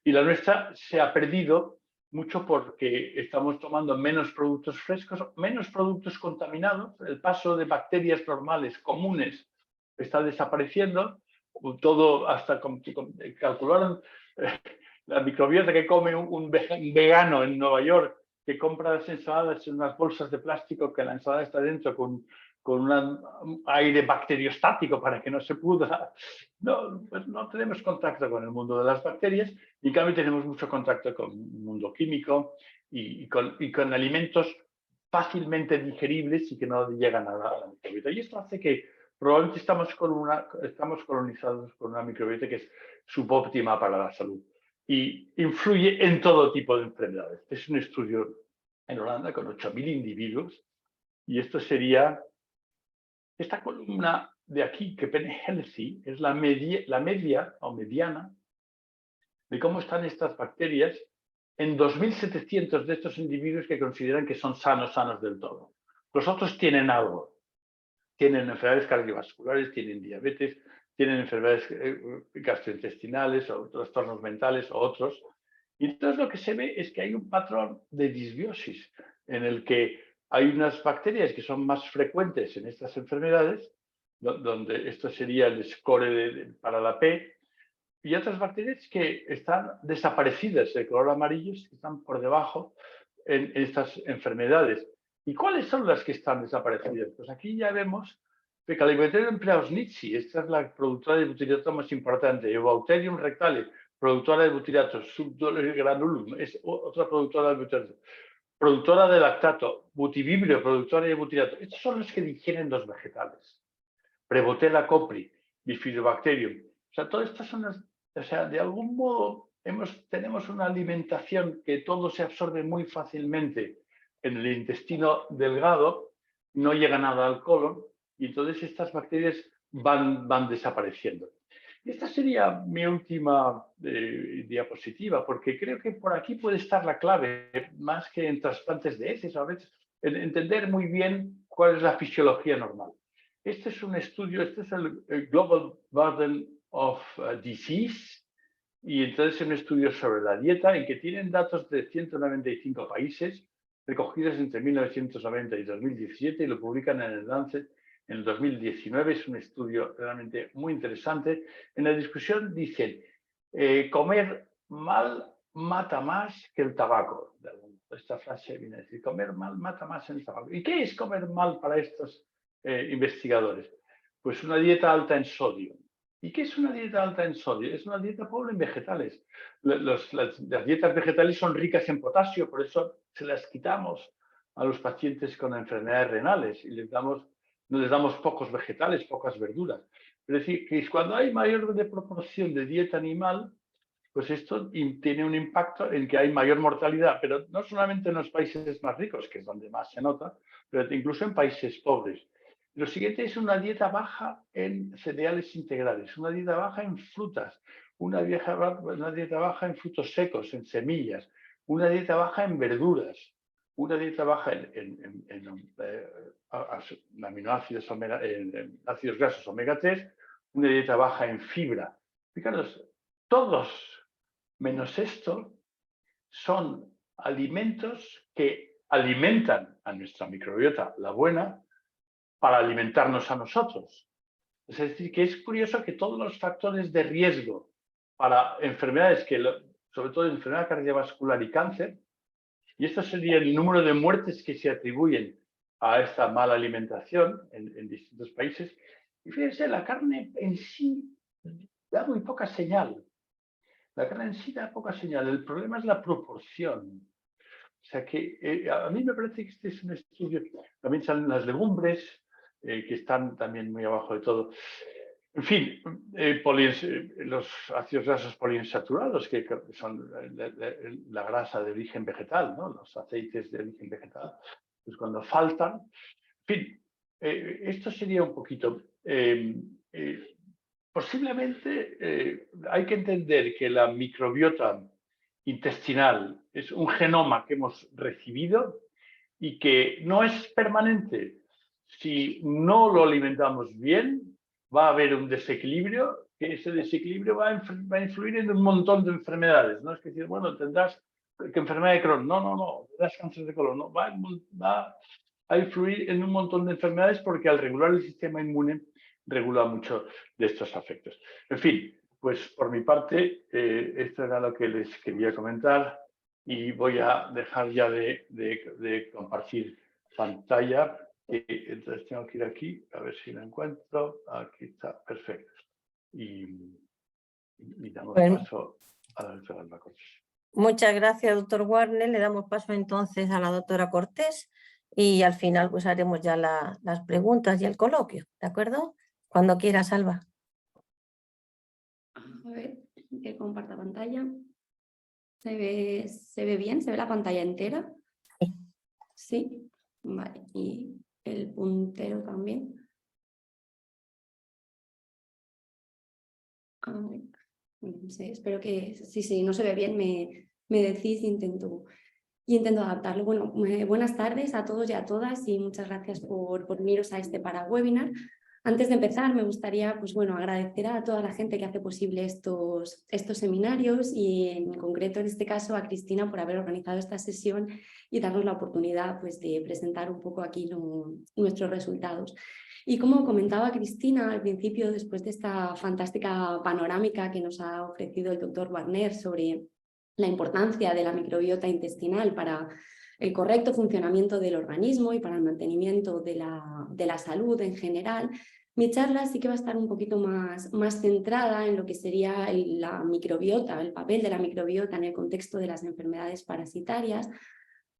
Y la nuestra se ha perdido mucho porque estamos tomando menos productos frescos, menos productos contaminados. El paso de bacterias normales, comunes, está desapareciendo. Todo, hasta calcularon la microbiota que come un vegano en Nueva York, que compra las ensaladas en unas bolsas de plástico, que la ensalada está dentro con un aire bacteriostático para que no se pudra. No, pues no tenemos contacto con el mundo de las bacterias y en cambio tenemos mucho contacto con el mundo químico y con alimentos fácilmente digeribles y que no llegan a la microbiota. Y esto hace que probablemente estamos colonizados con una microbiota que es subóptima para la salud y influye en todo tipo de enfermedades. Es un estudio en Holanda con 8.000 individuos y esto sería esta columna de aquí, que pone healthy, es la media o mediana de cómo están estas bacterias en 2.700 de estos individuos que consideran que son sanos del todo. Los otros tienen algo. Tienen enfermedades cardiovasculares, tienen diabetes, tienen enfermedades gastrointestinales o trastornos mentales o otros. Y entonces lo que se ve es que hay un patrón de disbiosis en el que hay unas bacterias que son más frecuentes en estas enfermedades, donde esto sería el score para la P, y otras bacterias que están desaparecidas, de color amarillo, que están por debajo en estas enfermedades. ¿Y cuáles son las que están desaparecidas? Pues aquí ya vemos que Calypterium prausnitzii, esta es la productora de butirato más importante, Bacterium rectale, productora de butirato, Subgranulum, es otra productora de butirato. productora de lactato, butivibrio, productora de butirato. Estos son los que digieren los vegetales. Prevotella copri, Bifidobacterium. O sea, todas estas son las... O sea, de algún modo tenemos una alimentación que todo se absorbe muy fácilmente en el intestino delgado, no llega nada al colon y entonces estas bacterias van desapareciendo. Y esta sería mi última diapositiva, porque creo que por aquí puede estar la clave, más que en trasplantes de heces, a veces, en entender muy bien cuál es la fisiología normal. Este es un estudio, este es el Global Burden of Disease, y entonces es un estudio sobre la dieta en que tienen datos de 195 países recogidos entre 1990 y 2017 y lo publican en el Lancet en el 2019. Es un estudio realmente muy interesante. En la discusión dicen, comer mal mata más que el tabaco. Esta frase viene a decir, comer mal mata más que el tabaco. ¿Y qué es comer mal para estos investigadores? Pues una dieta alta en sodio. ¿Y qué es una dieta alta en sodio? Es una dieta pobre en vegetales. Las dietas vegetales son ricas en potasio, por eso se las quitamos a los pacientes con enfermedades renales y no les damos pocos vegetales, pocas verduras. Es decir, que cuando hay mayor proporción de dieta animal, pues esto tiene un impacto en que hay mayor mortalidad, pero no solamente en los países más ricos, que es donde más se nota, pero incluso en países pobres. Lo siguiente es una dieta baja en cereales integrales, una dieta baja en frutas, una dieta baja en frutos secos, en semillas, una dieta baja en verduras, una dieta baja en aminoácidos, en ácidos grasos omega 3, una dieta baja en fibra. Fijaros, todos menos esto son alimentos que alimentan a nuestra microbiota, la buena, para alimentarnos a nosotros. Es decir, que es curioso que todos los factores de riesgo para enfermedades, sobre todo enfermedad cardiovascular y cáncer, y esto sería el número de muertes que se atribuyen a esta mala alimentación en distintos países. Y fíjense, la carne en sí da muy poca señal. La carne en sí da poca señal. El problema es la proporción. O sea que a mí me parece que este es un estudio. También salen las legumbres, que están también muy abajo de todo. En fin, los ácidos grasos poliinsaturados, que son la grasa de origen vegetal, ¿no? Los aceites de origen vegetal, pues cuando faltan. En fin, esto sería un poquito. Posiblemente hay que entender que la microbiota intestinal es un genoma que hemos recibido y que no es permanente. Si no lo alimentamos bien, va a haber un desequilibrio, que ese desequilibrio va a influir en un montón de enfermedades. No es que decir, bueno, tendrás que enfermedad de Crohn. No, tendrás cáncer de colon. No, va a influir en un montón de enfermedades porque al regular el sistema inmune regula mucho de estos afectos. En fin, pues por mi parte, esto era lo que les quería comentar y voy a dejar ya de compartir pantalla. Entonces tengo que ir aquí, a ver si lo encuentro. Aquí está, perfecto. Y damos paso a la doctora Alba Cortés. Muchas gracias, doctor Warner. Le damos paso entonces a la doctora Cortés y al final pues haremos ya las preguntas y el coloquio, ¿de acuerdo? Cuando quieras, Alba. A ver, que comparta pantalla. ¿Se ve bien? ¿Se ve la pantalla entera? Sí. Sí, vale. Y el puntero también. A ver, no sé, espero que si no se ve bien me decís y intento adaptarlo. Bueno, buenas tardes a todos y a todas y muchas gracias por uniros a este parawebinar. Antes de empezar, me gustaría agradecer a toda la gente que hace posible estos seminarios y en concreto en este caso a Cristina por haber organizado esta sesión y darnos la oportunidad de presentar un poco aquí nuestros resultados. Y como comentaba Cristina al principio, después de esta fantástica panorámica que nos ha ofrecido el doctor Warner sobre la importancia de la microbiota intestinal para el correcto funcionamiento del organismo y para el mantenimiento de la salud en general, mi charla sí que va a estar un poquito más centrada en lo que sería la microbiota, el papel de la microbiota en el contexto de las enfermedades parasitarias,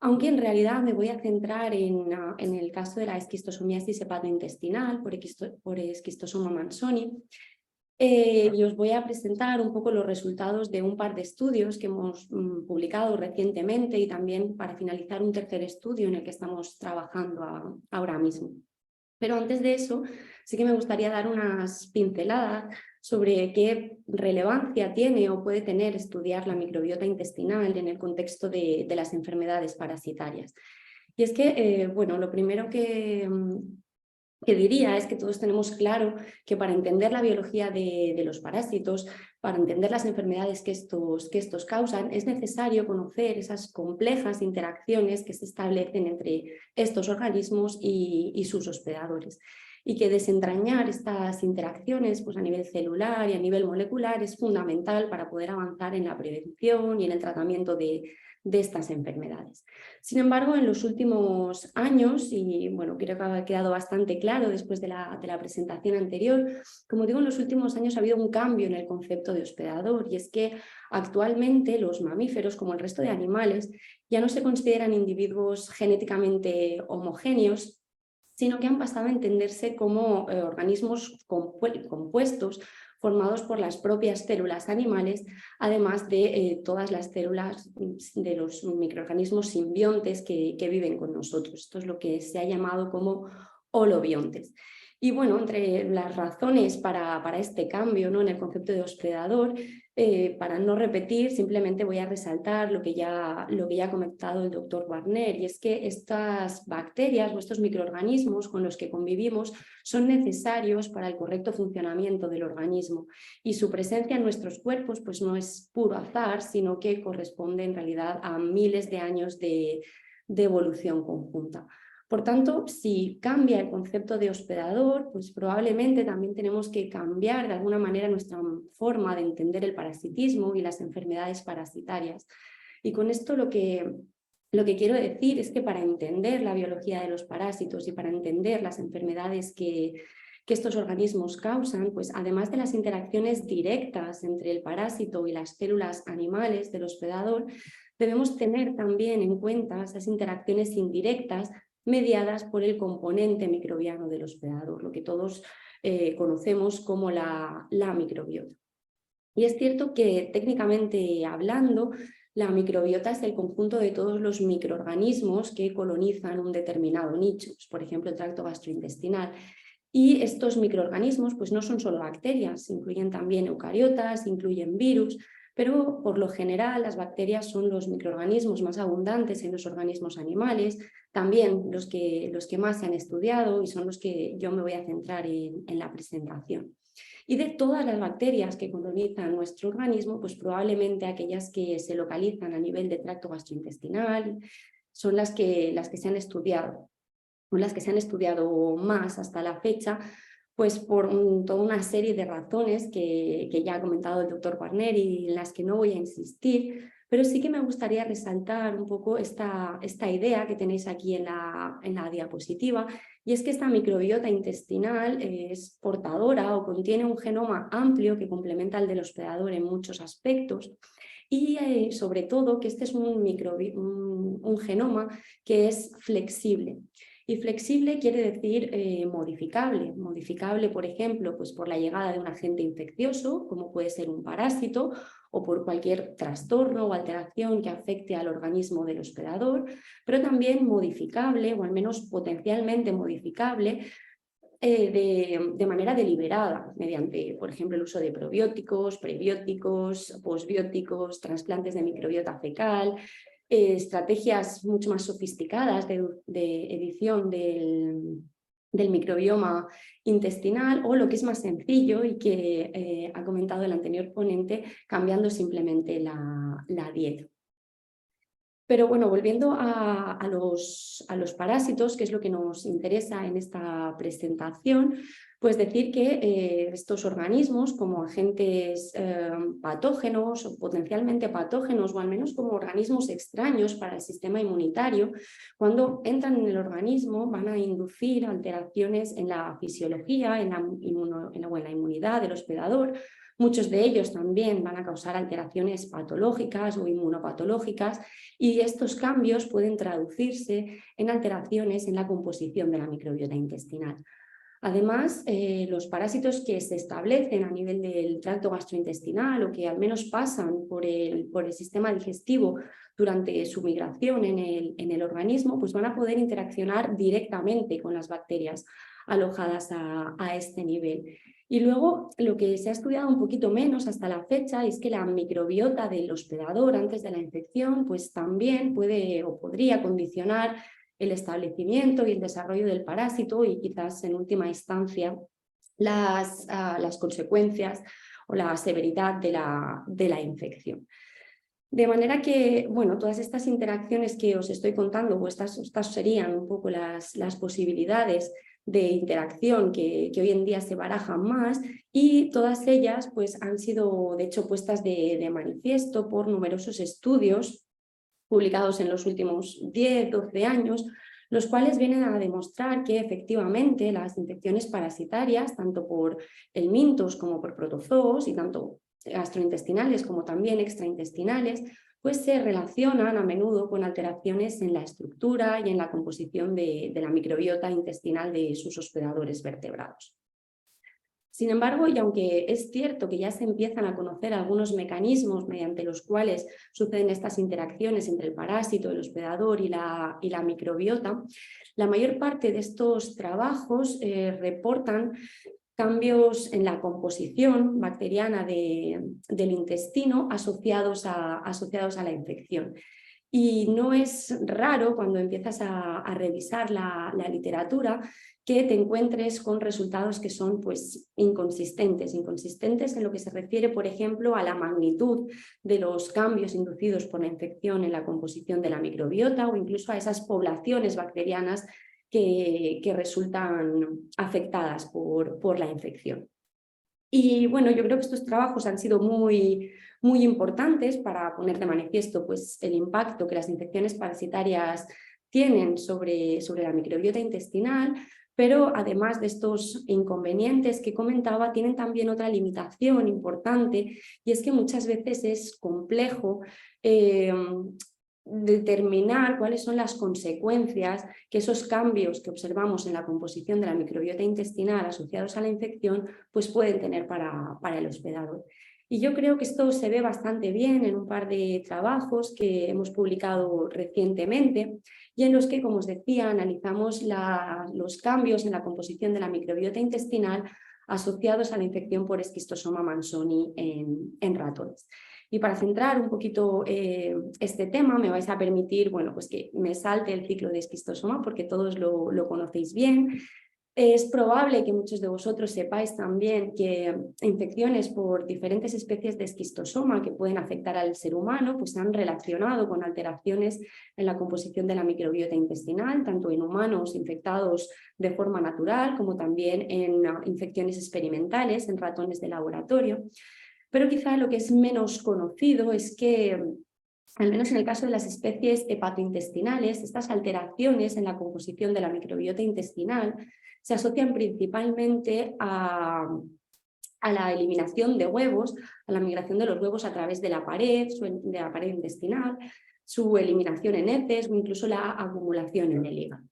aunque en realidad me voy a centrar en el caso de la esquistosomiasis hepatointestinal por esquistosoma Manzoni. Y os voy a presentar un poco los resultados de un par de estudios que hemos publicado recientemente y también para finalizar un tercer estudio en el que estamos trabajando ahora mismo. Pero antes de eso, sí que me gustaría dar unas pinceladas sobre qué relevancia tiene o puede tener estudiar la microbiota intestinal en el contexto de las enfermedades parasitarias. Y es que, bueno, lo primero que diría es que todos tenemos claro que para entender la biología de los parásitos, para entender las enfermedades que estos causan, es necesario conocer esas complejas interacciones que se establecen entre estos organismos y sus hospedadores. Y que desentrañar estas interacciones pues a nivel celular y a nivel molecular es fundamental para poder avanzar en la prevención y en el tratamiento de estas enfermedades. Sin embargo, en los últimos años, y bueno, creo que ha quedado bastante claro después de la presentación anterior, como digo, en los últimos años ha habido un cambio en el concepto de hospedador, y es que actualmente los mamíferos, como el resto de animales, ya no se consideran individuos genéticamente homogéneos, sino que han pasado a entenderse como organismos compuestos formados por las propias células animales, además de todas las células de los microorganismos simbiontes que viven con nosotros. Esto es lo que se ha llamado como holobiontes. Y bueno, entre las razones para este cambio, ¿no?, en el concepto de hospedador, para no repetir, simplemente voy a resaltar lo que ya ha comentado el doctor Warner, y es que estas bacterias o estos microorganismos con los que convivimos son necesarios para el correcto funcionamiento del organismo, y su presencia en nuestros cuerpos pues no es puro azar, sino que corresponde en realidad a miles de años de evolución conjunta. Por tanto, si cambia el concepto de hospedador, pues probablemente también tenemos que cambiar de alguna manera nuestra forma de entender el parasitismo y las enfermedades parasitarias. Y con esto lo que quiero decir es que para entender la biología de los parásitos y para entender las enfermedades que estos organismos causan, pues además de las interacciones directas entre el parásito y las células animales del hospedador, debemos tener también en cuenta esas interacciones indirectas mediadas por el componente microbiano del hospedador, lo que todos conocemos como la microbiota. Y es cierto que técnicamente hablando, la microbiota es el conjunto de todos los microorganismos que colonizan un determinado nicho, por ejemplo el tracto gastrointestinal. Y estos microorganismos pues no son solo bacterias, incluyen también eucariotas, incluyen virus, pero por lo general las bacterias son los microorganismos más abundantes en los organismos animales, también los que más se han estudiado y son los que yo me voy a centrar en la presentación. Y de todas las bacterias que colonizan nuestro organismo, pues probablemente aquellas que se localizan a nivel de tracto gastrointestinal son las que se han estudiado, o las que se han estudiado más hasta la fecha, pues por toda una serie de razones que ya ha comentado el doctor Warner y en las que no voy a insistir, pero sí que me gustaría resaltar un poco esta idea que tenéis aquí en la diapositiva, y es que esta microbiota intestinal es portadora o contiene un genoma amplio que complementa al del hospedador en muchos aspectos, y sobre todo que este es un genoma que es flexible. Y flexible quiere decir modificable. Modificable, por ejemplo, pues por la llegada de un agente infeccioso, como puede ser un parásito, o por cualquier trastorno o alteración que afecte al organismo del hospedador, pero también modificable, o al menos potencialmente modificable, de manera deliberada, mediante, por ejemplo, el uso de probióticos, prebióticos, posbióticos, trasplantes de microbiota fecal, estrategias mucho más sofisticadas de edición del microbioma intestinal, o lo que es más sencillo y que ha comentado el anterior ponente, cambiando simplemente la dieta. Pero bueno, volviendo a los parásitos, que es lo que nos interesa en esta presentación, pues decir que estos organismos como agentes patógenos o potencialmente patógenos, o al menos como organismos extraños para el sistema inmunitario, cuando entran en el organismo van a inducir alteraciones en la fisiología, en la inmunidad del hospedador, Muchos de ellos también van a causar alteraciones patológicas o inmunopatológicas y estos cambios pueden traducirse en alteraciones en la composición de la microbiota intestinal. Además, los parásitos que se establecen a nivel del tracto gastrointestinal o que al menos pasan por el sistema digestivo durante su migración en el organismo, pues van a poder interaccionar directamente con las bacterias alojadas a este nivel. Y luego lo que se ha estudiado un poquito menos hasta la fecha es que la microbiota del hospedador antes de la infección pues también puede o podría condicionar el establecimiento y el desarrollo del parásito y quizás en última instancia las consecuencias o la severidad de la infección. De manera que, bueno, todas estas interacciones que os estoy contando, o estas serían un poco las posibilidades de interacción que hoy en día se barajan más, y todas ellas pues, han sido de hecho puestas de manifiesto por numerosos estudios publicados en los últimos 10, 12 años, los cuales vienen a demostrar que efectivamente las infecciones parasitarias, tanto por helmintos como por protozoos, y tanto gastrointestinales como también extraintestinales, pues se relacionan a menudo con alteraciones en la estructura y en la composición de la microbiota intestinal de sus hospedadores vertebrados. Sin embargo, y aunque es cierto que ya se empiezan a conocer algunos mecanismos mediante los cuales suceden estas interacciones entre el parásito, el hospedador y la microbiota, la mayor parte de estos trabajos reportan cambios en la composición bacteriana del intestino asociados a la infección. Y no es raro cuando empiezas a revisar la literatura que te encuentres con resultados que son pues, inconsistentes en lo que se refiere, por ejemplo, a la magnitud de los cambios inducidos por la infección en la composición de la microbiota o incluso a esas poblaciones bacterianas que resultan afectadas por la infección. Y bueno, yo creo que estos trabajos han sido muy importantes para poner de manifiesto pues, el impacto que las infecciones parasitarias tienen sobre la microbiota intestinal, pero además de estos inconvenientes que comentaba, tienen también otra limitación importante, y es que muchas veces es complejo determinar cuáles son las consecuencias que esos cambios que observamos en la composición de la microbiota intestinal asociados a la infección pues pueden tener para el hospedador. Y yo creo que esto se ve bastante bien en un par de trabajos que hemos publicado recientemente y en los que, como os decía, analizamos los cambios en la composición de la microbiota intestinal asociados a la infección por Schistosoma mannsoni en ratones. Y para centrar un poquito este tema, me vais a permitir bueno, pues que me salte el ciclo de esquistosoma porque todos lo conocéis bien. Es probable que muchos de vosotros sepáis también que infecciones por diferentes especies de esquistosoma que pueden afectar al ser humano pues se han relacionado con alteraciones en la composición de la microbiota intestinal, tanto en humanos infectados de forma natural como también en infecciones experimentales en ratones de laboratorio. Pero quizá lo que es menos conocido es que, al menos en el caso de las especies hepatointestinales, estas alteraciones en la composición de la microbiota intestinal se asocian principalmente a la eliminación de huevos, a la migración de los huevos a través de la pared intestinal, su eliminación en heces o incluso la acumulación en el hígado.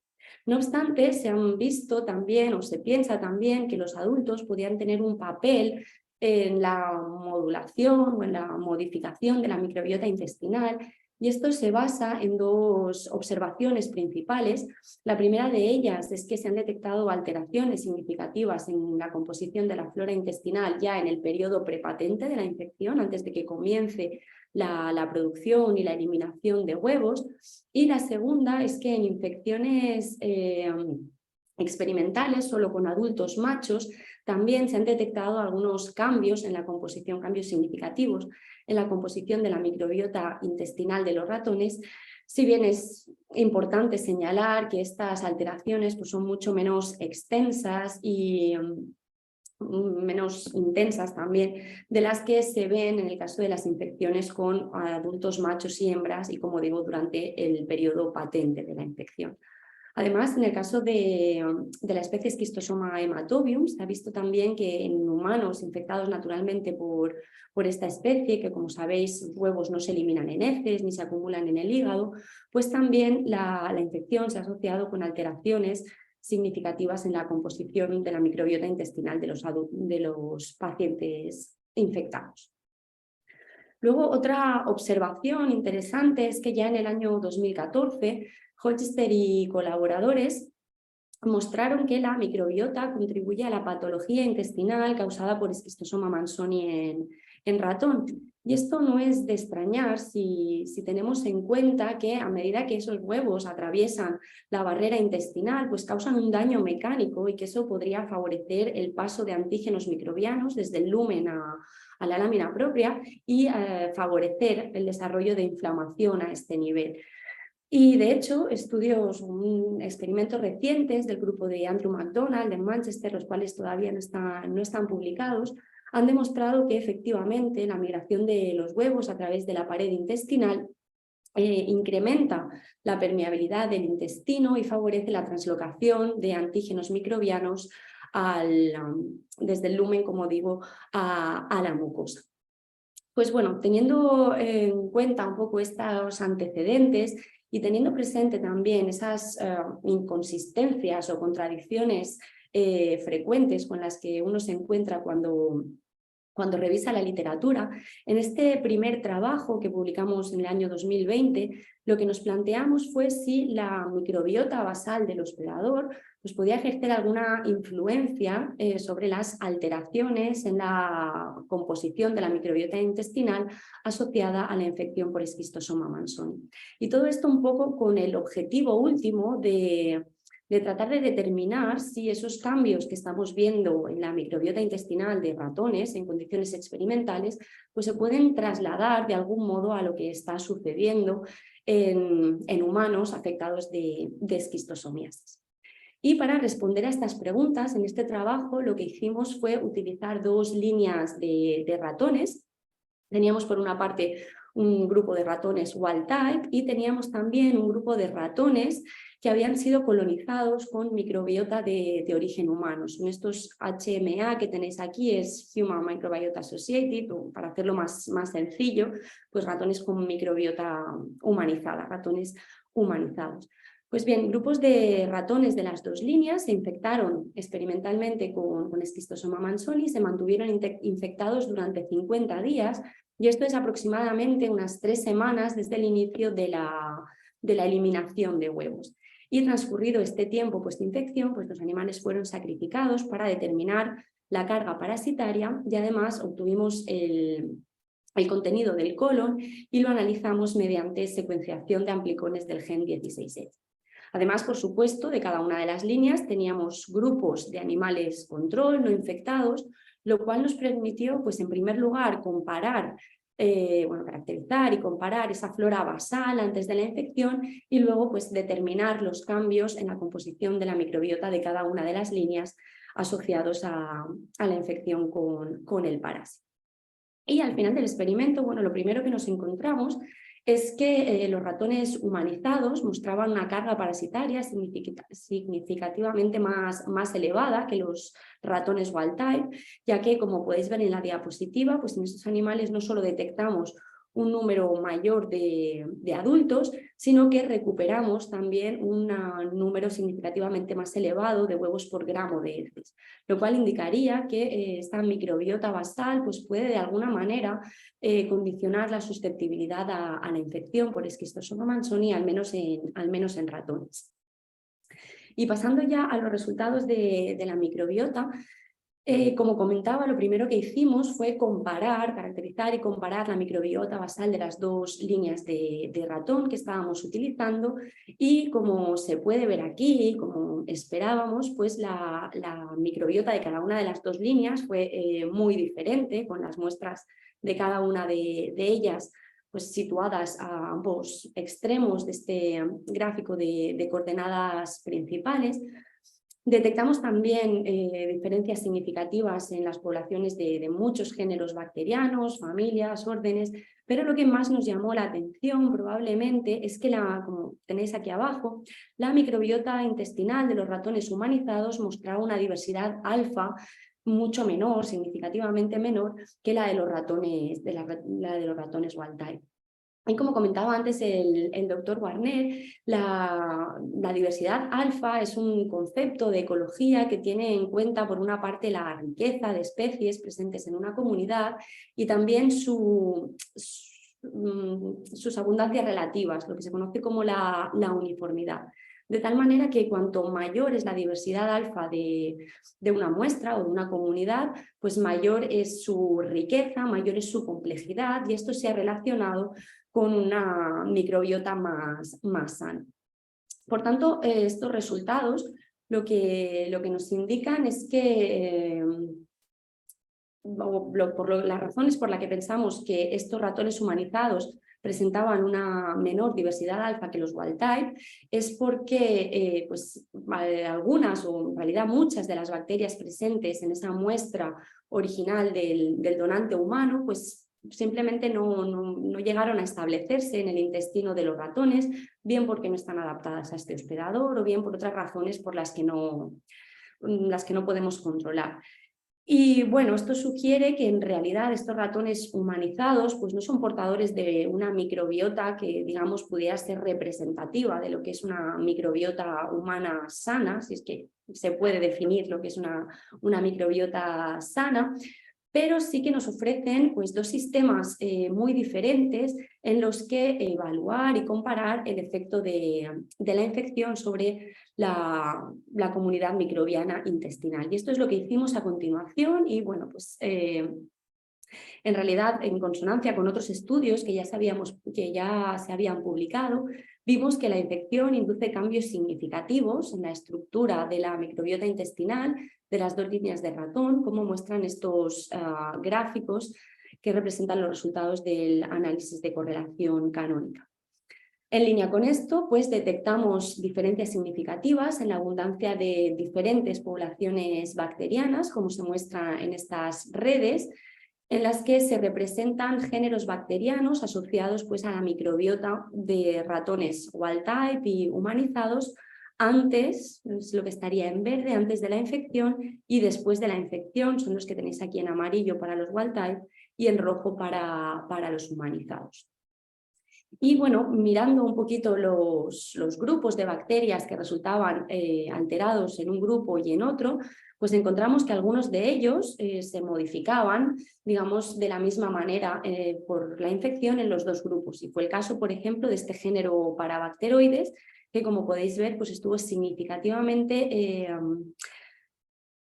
No obstante, se han visto también o se piensa también que los adultos podrían tener un papel en la modulación o en la modificación de la microbiota intestinal, y esto se basa en dos observaciones principales. La primera de ellas es que se han detectado alteraciones significativas en la composición de la flora intestinal ya en el periodo prepatente de la infección, antes de que comience la producción y la eliminación de huevos. Y la segunda es que en infecciones experimentales, solo con adultos machos, también se han detectado algunos cambios en la composición, cambios significativos en la composición de la microbiota intestinal de los ratones, si bien es importante señalar que estas alteraciones pues, son mucho menos extensas y menos intensas también de las que se ven en el caso de las infecciones con adultos machos y hembras y, como digo, durante el periodo patente de la infección. Además, en el caso de la especie Schistosoma hematobium, se ha visto también que en humanos infectados naturalmente por esta especie, que como sabéis, los huevos no se eliminan en heces ni se acumulan en el hígado, pues también la infección se ha asociado con alteraciones significativas en la composición de la microbiota intestinal de los pacientes infectados. Luego, otra observación interesante es que ya en el año 2014, Holchester y colaboradores mostraron que la microbiota contribuye a la patología intestinal causada por Schistosoma mannsoni en ratón. Y esto no es de extrañar si tenemos en cuenta que a medida que esos huevos atraviesan la barrera intestinal, pues causan un daño mecánico y que eso podría favorecer el paso de antígenos microbianos desde el lumen a la lámina propia y favorecer el desarrollo de inflamación a este nivel. Y de hecho, experimentos recientes del grupo de Andrew McDonald en Manchester, los cuales todavía no están publicados, han demostrado que efectivamente la migración de los huevos a través de la pared intestinal incrementa la permeabilidad del intestino y favorece la translocación de antígenos microbianos desde el lumen, como digo, a la mucosa. Pues bueno, teniendo en cuenta un poco estos antecedentes y teniendo presente también esas inconsistencias o contradicciones frecuentes con las que uno se encuentra cuando revisa la literatura, en este primer trabajo que publicamos en el año 2020, lo que nos planteamos fue si la microbiota basal del hospedador pues podía ejercer alguna influencia sobre las alteraciones en la composición de la microbiota intestinal asociada a la infección por Schistosoma mannsoni. Y todo esto un poco con el objetivo último de tratar de determinar si esos cambios que estamos viendo en la microbiota intestinal de ratones en condiciones experimentales pues se pueden trasladar de algún modo a lo que está sucediendo en humanos afectados de esquistosomiasis. Y para responder a estas preguntas, en este trabajo lo que hicimos fue utilizar dos líneas de ratones. Teníamos por una parte un grupo de ratones wild type y teníamos también un grupo de ratones que habían sido colonizados con microbiota de origen humano. Son estos HMA que tenéis aquí, es Human Microbiota Associated, o para hacerlo más sencillo, pues ratones con microbiota humanizada, ratones humanizados. Pues bien, grupos de ratones de las dos líneas se infectaron experimentalmente con Schistosoma mannsoni y se mantuvieron infectados durante 50 días, y esto es aproximadamente unas 3 semanas desde el inicio de la eliminación de huevos. Y transcurrido este tiempo post-infección, pues los animales fueron sacrificados para determinar la carga parasitaria y además obtuvimos el contenido del colon y lo analizamos mediante secuenciación de amplicones del gen 16E. Además, por supuesto, de cada una de las líneas teníamos grupos de animales control no infectados, lo cual nos permitió, pues en primer lugar, caracterizar y comparar esa flora basal antes de la infección y luego pues determinar los cambios en la composición de la microbiota de cada una de las líneas asociados a la infección con el parásito. Y al final del experimento, bueno, lo primero que nos encontramos es que los ratones humanizados mostraban una carga parasitaria significativamente más elevada que los ratones wild type, ya que, como podéis ver en la diapositiva, pues en estos animales no solo detectamos un número mayor de adultos, sino que recuperamos también un número significativamente más elevado de huevos por gramo de heces, lo cual indicaría que esta microbiota basal pues puede de alguna manera condicionar la susceptibilidad a la infección por Schistosoma mannsoni, al menos en ratones. Y pasando ya a los resultados de la microbiota, como comentaba, lo primero que hicimos fue caracterizar y comparar la microbiota basal de las dos líneas de ratón que estábamos utilizando, y como se puede ver aquí, como esperábamos, pues la microbiota de cada una de las dos líneas fue muy diferente, con las muestras de cada una de ellas pues situadas a ambos extremos de este gráfico de coordenadas principales. Detectamos también diferencias significativas en las poblaciones de muchos géneros bacterianos, familias, órdenes, pero lo que más nos llamó la atención probablemente es que, como tenéis aquí abajo, la microbiota intestinal de los ratones humanizados mostraba una diversidad alfa mucho menor, significativamente menor, que la de los ratones, la de los ratones wild type. Y como comentaba antes el doctor Warner, la diversidad alfa es un concepto de ecología que tiene en cuenta, por una parte, la riqueza de especies presentes en una comunidad y también sus abundancias relativas, lo que se conoce como la uniformidad. De tal manera que cuanto mayor es la diversidad alfa de una muestra o de una comunidad, pues mayor es su riqueza, mayor es su complejidad, y esto se ha relacionado con una microbiota más sana. Por tanto, estos resultados lo que nos indican es que, las razones por las que pensamos que estos ratones humanizados presentaban una menor diversidad alfa que los wild type, es porque algunas, o en realidad muchas de las bacterias presentes en esa muestra original del donante humano, pues simplemente no llegaron a establecerse en el intestino de los ratones, bien porque no están adaptadas a este hospedador o bien por otras razones por las que no podemos controlar. Y bueno, esto sugiere que en realidad estos ratones humanizados pues no son portadores de una microbiota que, digamos, pudiera ser representativa de lo que es una microbiota humana sana, si es que se puede definir lo que es una microbiota sana, pero sí que nos ofrecen pues dos sistemas muy diferentes en los que evaluar y comparar el efecto de la infección sobre la comunidad microbiana intestinal. Y esto es lo que hicimos a continuación y bueno, pues en realidad, en consonancia con otros estudios que ya se habían publicado, vimos que la infección induce cambios significativos en la estructura de la microbiota intestinal de las dos líneas de ratón, como muestran estos gráficos que representan los resultados del análisis de correlación canónica. En línea con esto, pues detectamos diferencias significativas en la abundancia de diferentes poblaciones bacterianas, como se muestra en estas redes, en las que se representan géneros bacterianos asociados pues, a la microbiota de ratones wild type y humanizados antes, es lo que estaría en verde, antes de la infección, y después de la infección, son los que tenéis aquí en amarillo para los wild type y en rojo para los humanizados. Y bueno, mirando un poquito los grupos de bacterias que resultaban alterados en un grupo y en otro, pues encontramos que algunos de ellos se modificaban, digamos, de la misma manera por la infección en los dos grupos. Y fue el caso, por ejemplo, de este género Parabacteroides, que como podéis ver, pues estuvo significativamente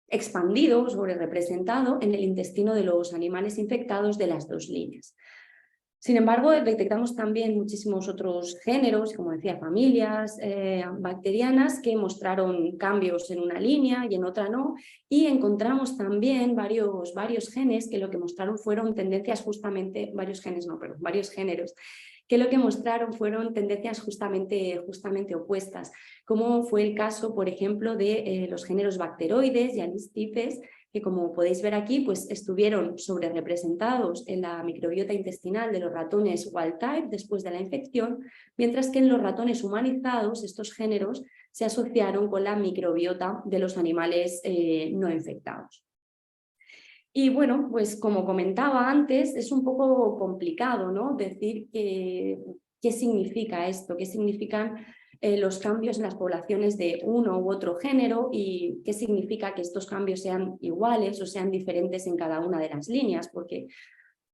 expandido, sobre representado en el intestino de los animales infectados de las dos líneas. Sin embargo, detectamos también muchísimos otros géneros, como decía, familias bacterianas que mostraron cambios en una línea y en otra no, y encontramos también varios genes que lo que mostraron fueron tendencias justamente, varios géneros, que lo que mostraron fueron tendencias justamente opuestas, como fue el caso, por ejemplo, de los géneros bacteroides y alistipes, que como podéis ver aquí, pues estuvieron sobrerepresentados en la microbiota intestinal de los ratones wild type después de la infección, mientras que en los ratones humanizados estos géneros se asociaron con la microbiota de los animales no infectados. Y bueno, pues como comentaba antes, es un poco complicado, ¿no? Decir qué significa esto, qué significan los cambios en las poblaciones de uno u otro género y qué significa que estos cambios sean iguales o sean diferentes en cada una de las líneas, porque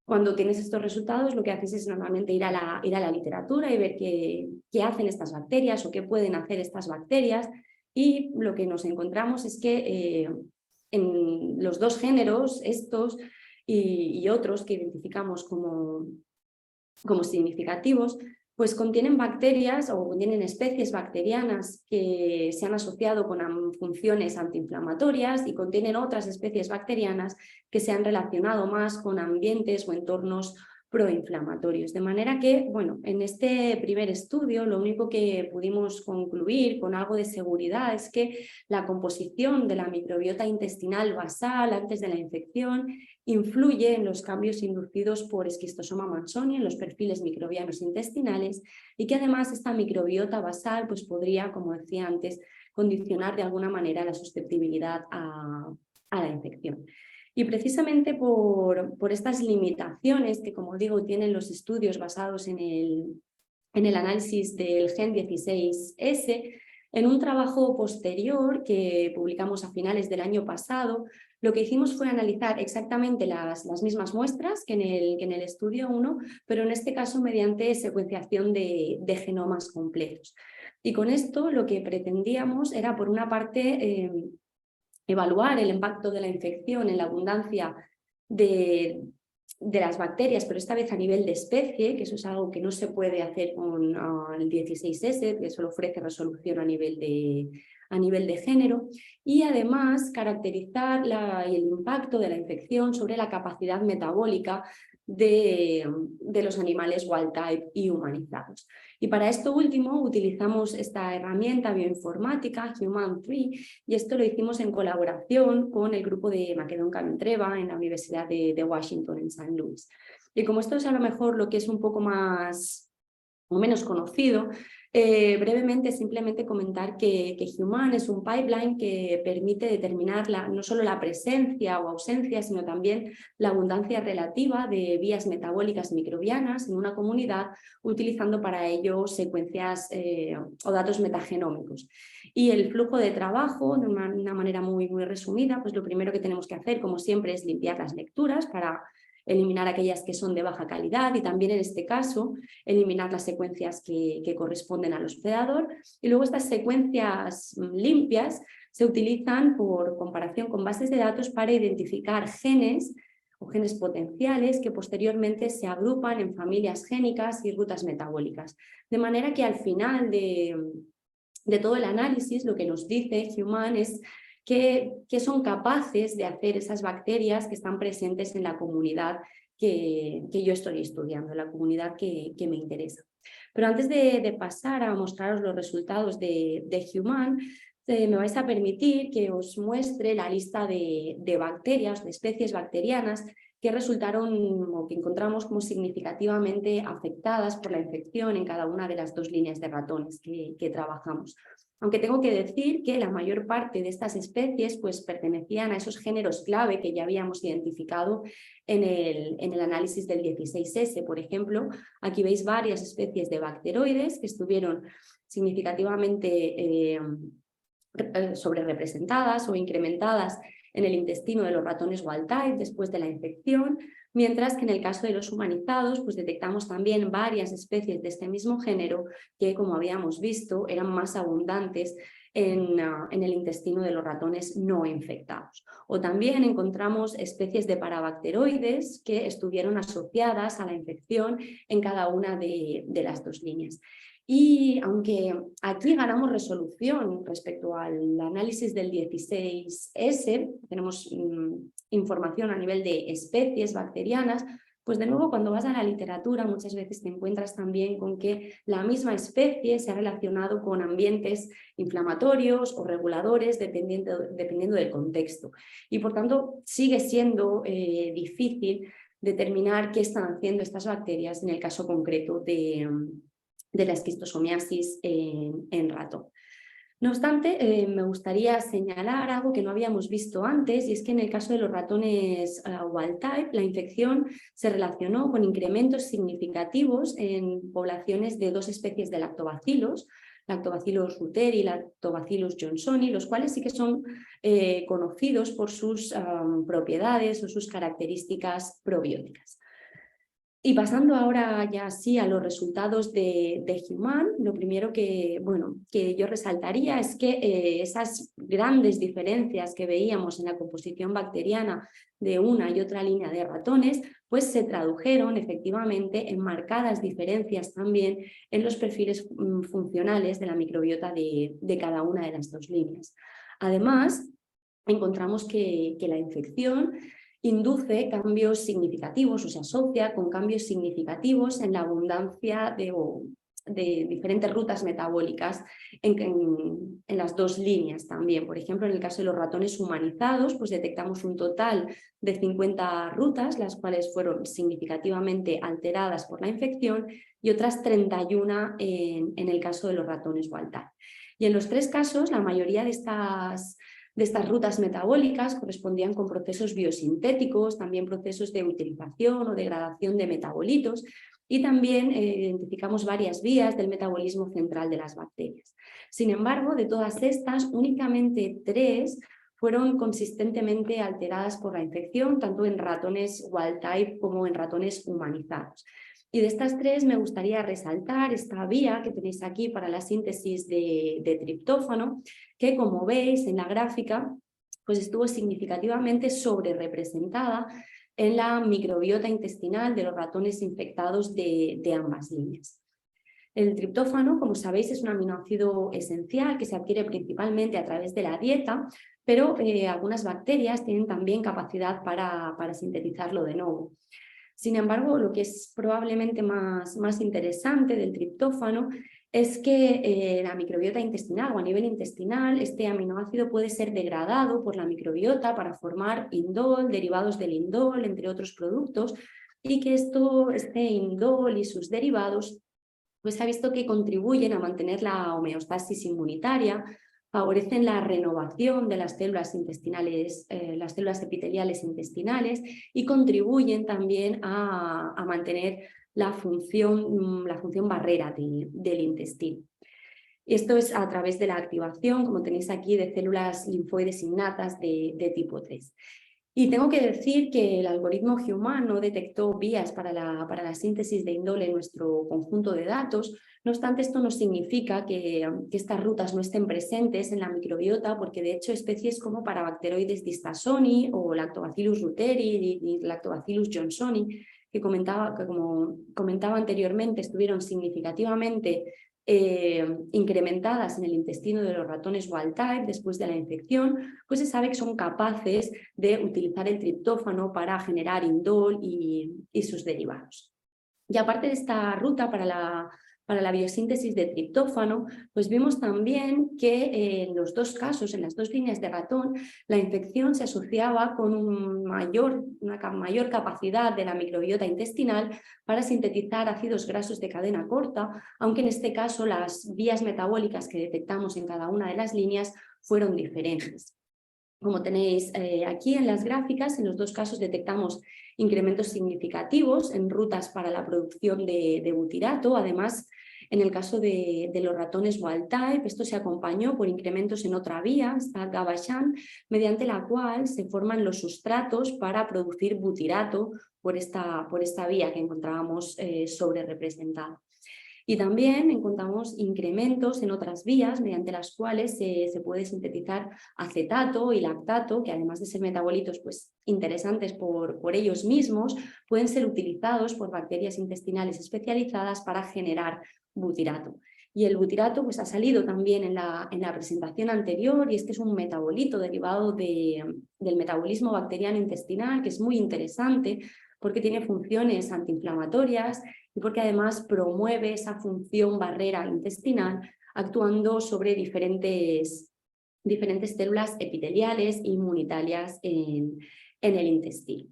cuando tienes estos resultados lo que haces es normalmente ir a la literatura y ver qué hacen estas bacterias o qué pueden hacer estas bacterias, y lo que nos encontramos es que en los dos géneros, estos y otros que identificamos como significativos, pues contienen bacterias o contienen especies bacterianas que se han asociado con funciones antiinflamatorias y contienen otras especies bacterianas que se han relacionado más con ambientes o entornos proinflamatorios. De manera que, bueno, en este primer estudio lo único que pudimos concluir con algo de seguridad es que la composición de la microbiota intestinal basal antes de la infección influye en los cambios inducidos por Schistosoma mannsoni en los perfiles microbianos intestinales y que además esta microbiota basal pues podría, como decía antes, condicionar de alguna manera la susceptibilidad a la infección. Y precisamente por estas limitaciones que, como digo, tienen los estudios basados en el análisis del gen 16S, en un trabajo posterior que publicamos a finales del año pasado, lo que hicimos fue analizar exactamente las mismas muestras que en el estudio 1, pero en este caso mediante secuenciación de genomas completos. Y con esto lo que pretendíamos era, por una parte, evaluar el impacto de la infección en la abundancia de las bacterias, pero esta vez a nivel de especie, que eso es algo que no se puede hacer con el 16S, que solo ofrece resolución a nivel de género, y además caracterizar el impacto de la infección sobre la capacidad metabólica de los animales wild type y humanizados. Y para esto último utilizamos esta herramienta bioinformática, HUMAN-3, y esto lo hicimos en colaboración con el grupo de Macedon Cavin-Treva en la Universidad de Washington en St. Louis. Y como esto es a lo mejor lo que es un poco más o menos conocido, brevemente simplemente comentar que HUMAN es un pipeline que permite determinar no solo la presencia o ausencia, sino también la abundancia relativa de vías metabólicas microbianas en una comunidad, utilizando para ello secuencias o datos metagenómicos. Y el flujo de trabajo, de una manera muy resumida, pues lo primero que tenemos que hacer, como siempre, es limpiar las lecturas para eliminar aquellas que son de baja calidad y también en este caso eliminar las secuencias que corresponden al hospedador, y luego estas secuencias limpias se utilizan por comparación con bases de datos para identificar genes o genes potenciales que posteriormente se agrupan en familias génicas y rutas metabólicas, de manera que al final de todo el análisis lo que nos dice HUMAN es que son capaces de hacer esas bacterias que están presentes en la comunidad que yo estoy estudiando, la comunidad que me interesa. Pero antes de pasar a mostraros los resultados de HUMAN, me vais a permitir que os muestre la lista de bacterias, de especies bacterianas que resultaron o que encontramos como significativamente afectadas por la infección en cada una de las 2 líneas de ratones que trabajamos. Aunque tengo que decir que la mayor parte de estas especies pues, pertenecían a esos géneros clave que ya habíamos identificado en el análisis del 16S. Por ejemplo, aquí veis varias especies de bacteroides que estuvieron significativamente sobrerepresentadas o incrementadas en el intestino de los ratones wild type después de la infección, mientras que en el caso de los humanizados pues detectamos también varias especies de este mismo género que, como habíamos visto, eran más abundantes en el intestino de los ratones no infectados. O también encontramos especies de parabacteroides que estuvieron asociadas a la infección en cada una de las 2 líneas. Y aunque aquí ganamos resolución respecto al análisis del 16S, tenemos información a nivel de especies bacterianas, pues de nuevo cuando vas a la literatura muchas veces te encuentras también con que la misma especie se ha relacionado con ambientes inflamatorios o reguladores dependiendo del contexto. Y por tanto sigue siendo difícil determinar qué están haciendo estas bacterias en el caso concreto de la esquistosomiasis en ratón. No obstante, me gustaría señalar algo que no habíamos visto antes, y es que en el caso de los ratones wild type, la infección se relacionó con incrementos significativos en poblaciones de 2 especies de lactobacillus, Lactobacillus reuteri y Lactobacillus johnsoni, los cuales sí que son conocidos por sus propiedades o sus características probióticas. Y pasando ahora ya sí a los resultados de HUMAN, lo primero que yo resaltaría es que esas grandes diferencias que veíamos en la composición bacteriana de una y otra línea de ratones, pues se tradujeron efectivamente en marcadas diferencias también en los perfiles funcionales de la microbiota de cada una de las 2 líneas. Además, encontramos que la infección induce cambios significativos o se asocia con cambios significativos en la abundancia de diferentes rutas metabólicas en las dos líneas también. Por ejemplo, en el caso de los ratones humanizados, pues detectamos un total de 50 rutas, las cuales fueron significativamente alteradas por la infección, y otras 31 en el caso de los ratones wild type. Y en los tres casos, la mayoría de estas rutas metabólicas correspondían con procesos biosintéticos, también procesos de utilización o degradación de metabolitos, y también identificamos varias vías del metabolismo central de las bacterias. Sin embargo, de todas estas, únicamente 3 fueron consistentemente alteradas por la infección, tanto en ratones wild type como en ratones humanizados. Y de estas 3 me gustaría resaltar esta vía que tenéis aquí para la síntesis de triptófano, que como veis en la gráfica, pues estuvo significativamente sobre-representada en la microbiota intestinal de los ratones infectados de ambas líneas. El triptófano, como sabéis, es un aminoácido esencial que se adquiere principalmente a través de la dieta, pero algunas bacterias tienen también capacidad para sintetizarlo de nuevo. Sin embargo, lo que es probablemente más interesante del triptófano es que la microbiota intestinal o a nivel intestinal este aminoácido puede ser degradado por la microbiota para formar indol, derivados del indol, entre otros productos, y que este indol y sus derivados pues se ha visto que contribuyen a mantener la homeostasis inmunitaria, favorecen la renovación de las células intestinales, las células epiteliales intestinales, y contribuyen también a mantener la función barrera del intestino. Y esto es a través de la activación, como tenéis aquí, de células linfoides innatas de tipo 3. Y tengo que decir que el algoritmo Human no detectó vías para la síntesis de indol en nuestro conjunto de datos. No obstante, esto no significa que estas rutas no estén presentes en la microbiota, porque de hecho especies como Parabacteroides distasoni o Lactobacillus reuteri y Lactobacillus johnsoni, como comentaba anteriormente, estuvieron significativamente incrementadas en el intestino de los ratones wild type después de la infección, pues se sabe que son capaces de utilizar el triptófano para generar indol y sus derivados. Y aparte de esta ruta para la biosíntesis de triptófano, pues vimos también que en los dos casos, en las dos líneas de ratón, la infección se asociaba con una mayor capacidad de la microbiota intestinal para sintetizar ácidos grasos de cadena corta, aunque en este caso las vías metabólicas que detectamos en cada una de las líneas fueron diferentes. Como tenéis aquí en las gráficas, en los dos casos detectamos incrementos significativos en rutas para la producción de butirato. Además, en el caso de los ratones wild type, esto se acompañó por incrementos en otra vía, esta GABA-CHAN, mediante la cual se forman los sustratos para producir butirato por esta vía que encontrábamos sobre representada. Y también encontramos incrementos en otras vías mediante las cuales se puede sintetizar acetato y lactato, que además de ser metabolitos pues, interesantes por ellos mismos, pueden ser utilizados por bacterias intestinales especializadas para generar butirato. Y el butirato pues, ha salido también en la presentación anterior, y es que es un metabolito derivado del metabolismo bacteriano intestinal, que es muy interesante porque tiene funciones antiinflamatorias y porque además promueve esa función barrera intestinal actuando sobre diferentes células epiteliales e inmunitarias en el intestino.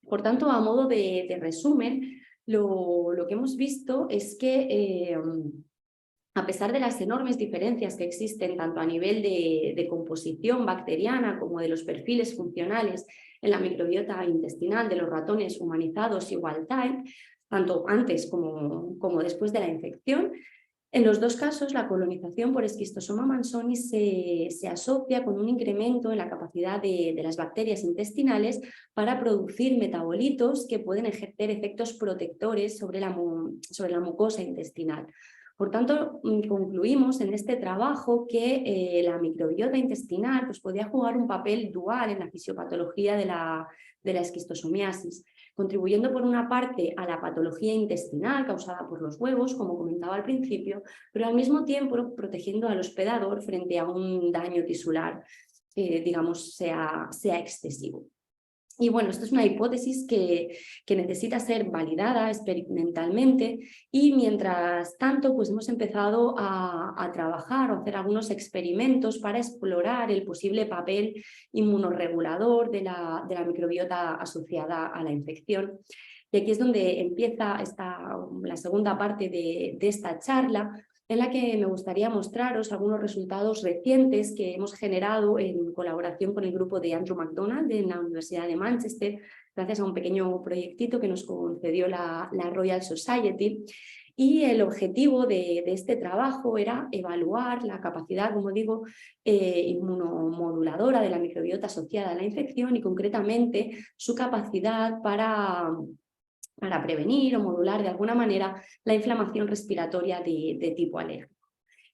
Por tanto, a modo de resumen, lo que hemos visto es que a pesar de las enormes diferencias que existen tanto a nivel de composición bacteriana como de los perfiles funcionales en la microbiota intestinal de los ratones humanizados y wild type, tanto antes como después de la infección, en los dos casos la colonización por Schistosoma mannsoni se asocia con un incremento en la capacidad de las bacterias intestinales para producir metabolitos que pueden ejercer efectos protectores sobre la mucosa intestinal. Por tanto, concluimos en este trabajo que la microbiota intestinal pues, podía jugar un papel dual en la fisiopatología de la esquistosomiasis, contribuyendo por una parte a la patología intestinal causada por los huevos, como comentaba al principio, pero al mismo tiempo protegiendo al hospedador frente a un daño tisular que, digamos, sea excesivo. Y bueno, esto es una hipótesis que necesita ser validada experimentalmente, y mientras tanto pues hemos empezado a trabajar o hacer algunos experimentos para explorar el posible papel inmunorregulador de la microbiota asociada a la infección. Y aquí es donde empieza la segunda parte de esta charla, en la que me gustaría mostraros algunos resultados recientes que hemos generado en colaboración con el grupo de Andrew McDonald en la Universidad de Manchester, gracias a un pequeño proyectito que nos concedió la Royal Society. Y el objetivo de este trabajo era evaluar la capacidad, como digo, inmunomoduladora de la microbiota asociada a la infección, y concretamente su capacidad para prevenir o modular de alguna manera la inflamación respiratoria de tipo alérgico.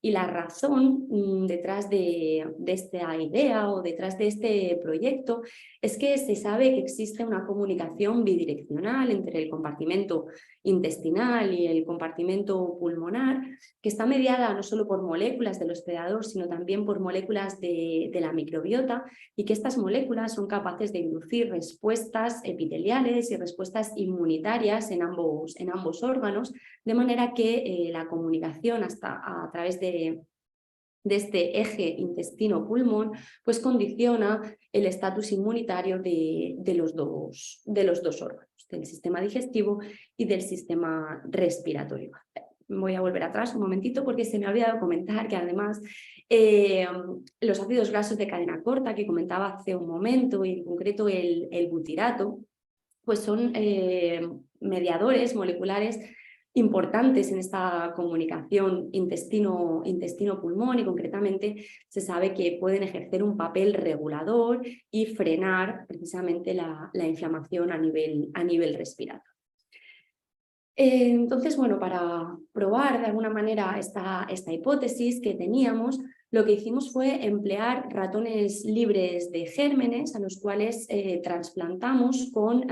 Y la razón detrás de esta idea o detrás de este proyecto es que se sabe que existe una comunicación bidireccional entre el compartimento intestinal y el compartimento pulmonar, que está mediada no solo por moléculas del hospedador, sino también por moléculas de la microbiota, y que estas moléculas son capaces de inducir respuestas epiteliales y respuestas inmunitarias en ambos órganos, de manera que la comunicación a través de este eje intestino-pulmón pues condiciona el estatus inmunitario de los dos órganos, del sistema digestivo y del sistema respiratorio. Voy a volver atrás un momentito porque se me ha olvidado comentar que además los ácidos grasos de cadena corta que comentaba hace un momento, y en concreto el butirato, pues son mediadores moleculares importantes en esta comunicación intestino-pulmón, y concretamente se sabe que pueden ejercer un papel regulador y frenar precisamente la inflamación a nivel respiratorio. Entonces, bueno, para probar de alguna manera esta hipótesis que teníamos, lo que hicimos fue emplear ratones libres de gérmenes a los cuales trasplantamos con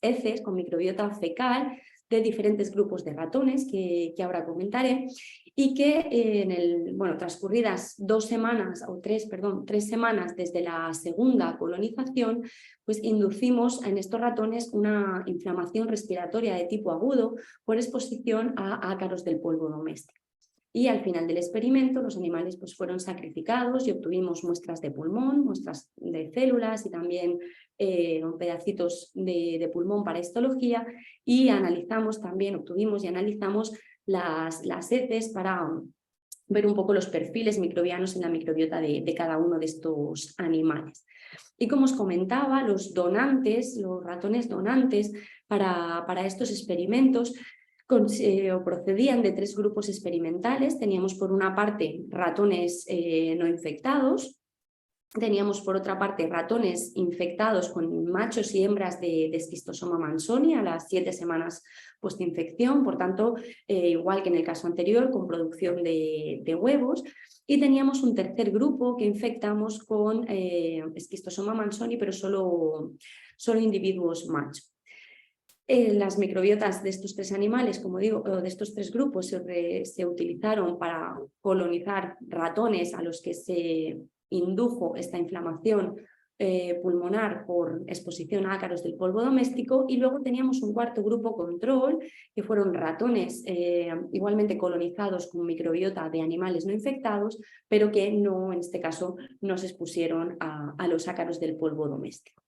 heces, con microbiota fecal de diferentes grupos de ratones que ahora comentaré, y que transcurridas 2 semanas o 3 semanas desde la segunda colonización, pues inducimos en estos ratones una inflamación respiratoria de tipo agudo por exposición a ácaros del polvo doméstico. Y al final del experimento los animales pues fueron sacrificados y obtuvimos muestras de pulmón, muestras de células y también pedacitos de pulmón para histología, y obtuvimos y analizamos las heces para ver un poco los perfiles microbianos en la microbiota de cada uno de estos animales. Y como os comentaba, los ratones donantes para estos experimentos procedían de 3 grupos experimentales. Teníamos por una parte ratones no infectados, teníamos por otra parte ratones infectados con machos y hembras de Schistosoma mannsoni a las 7 semanas postinfección, por tanto, igual que en el caso anterior, con producción de huevos. Y teníamos un tercer grupo que infectamos con Schistosoma mannsoni, pero solo individuos machos. Las microbiotas de estos 3 animales, como digo, de estos 3 grupos se utilizaron para colonizar ratones a los que se indujo esta inflamación pulmonar por exposición a ácaros del polvo doméstico, y luego teníamos un cuarto grupo control, que fueron ratones igualmente colonizados con microbiota de animales no infectados, pero que en este caso no se expusieron a los ácaros del polvo doméstico.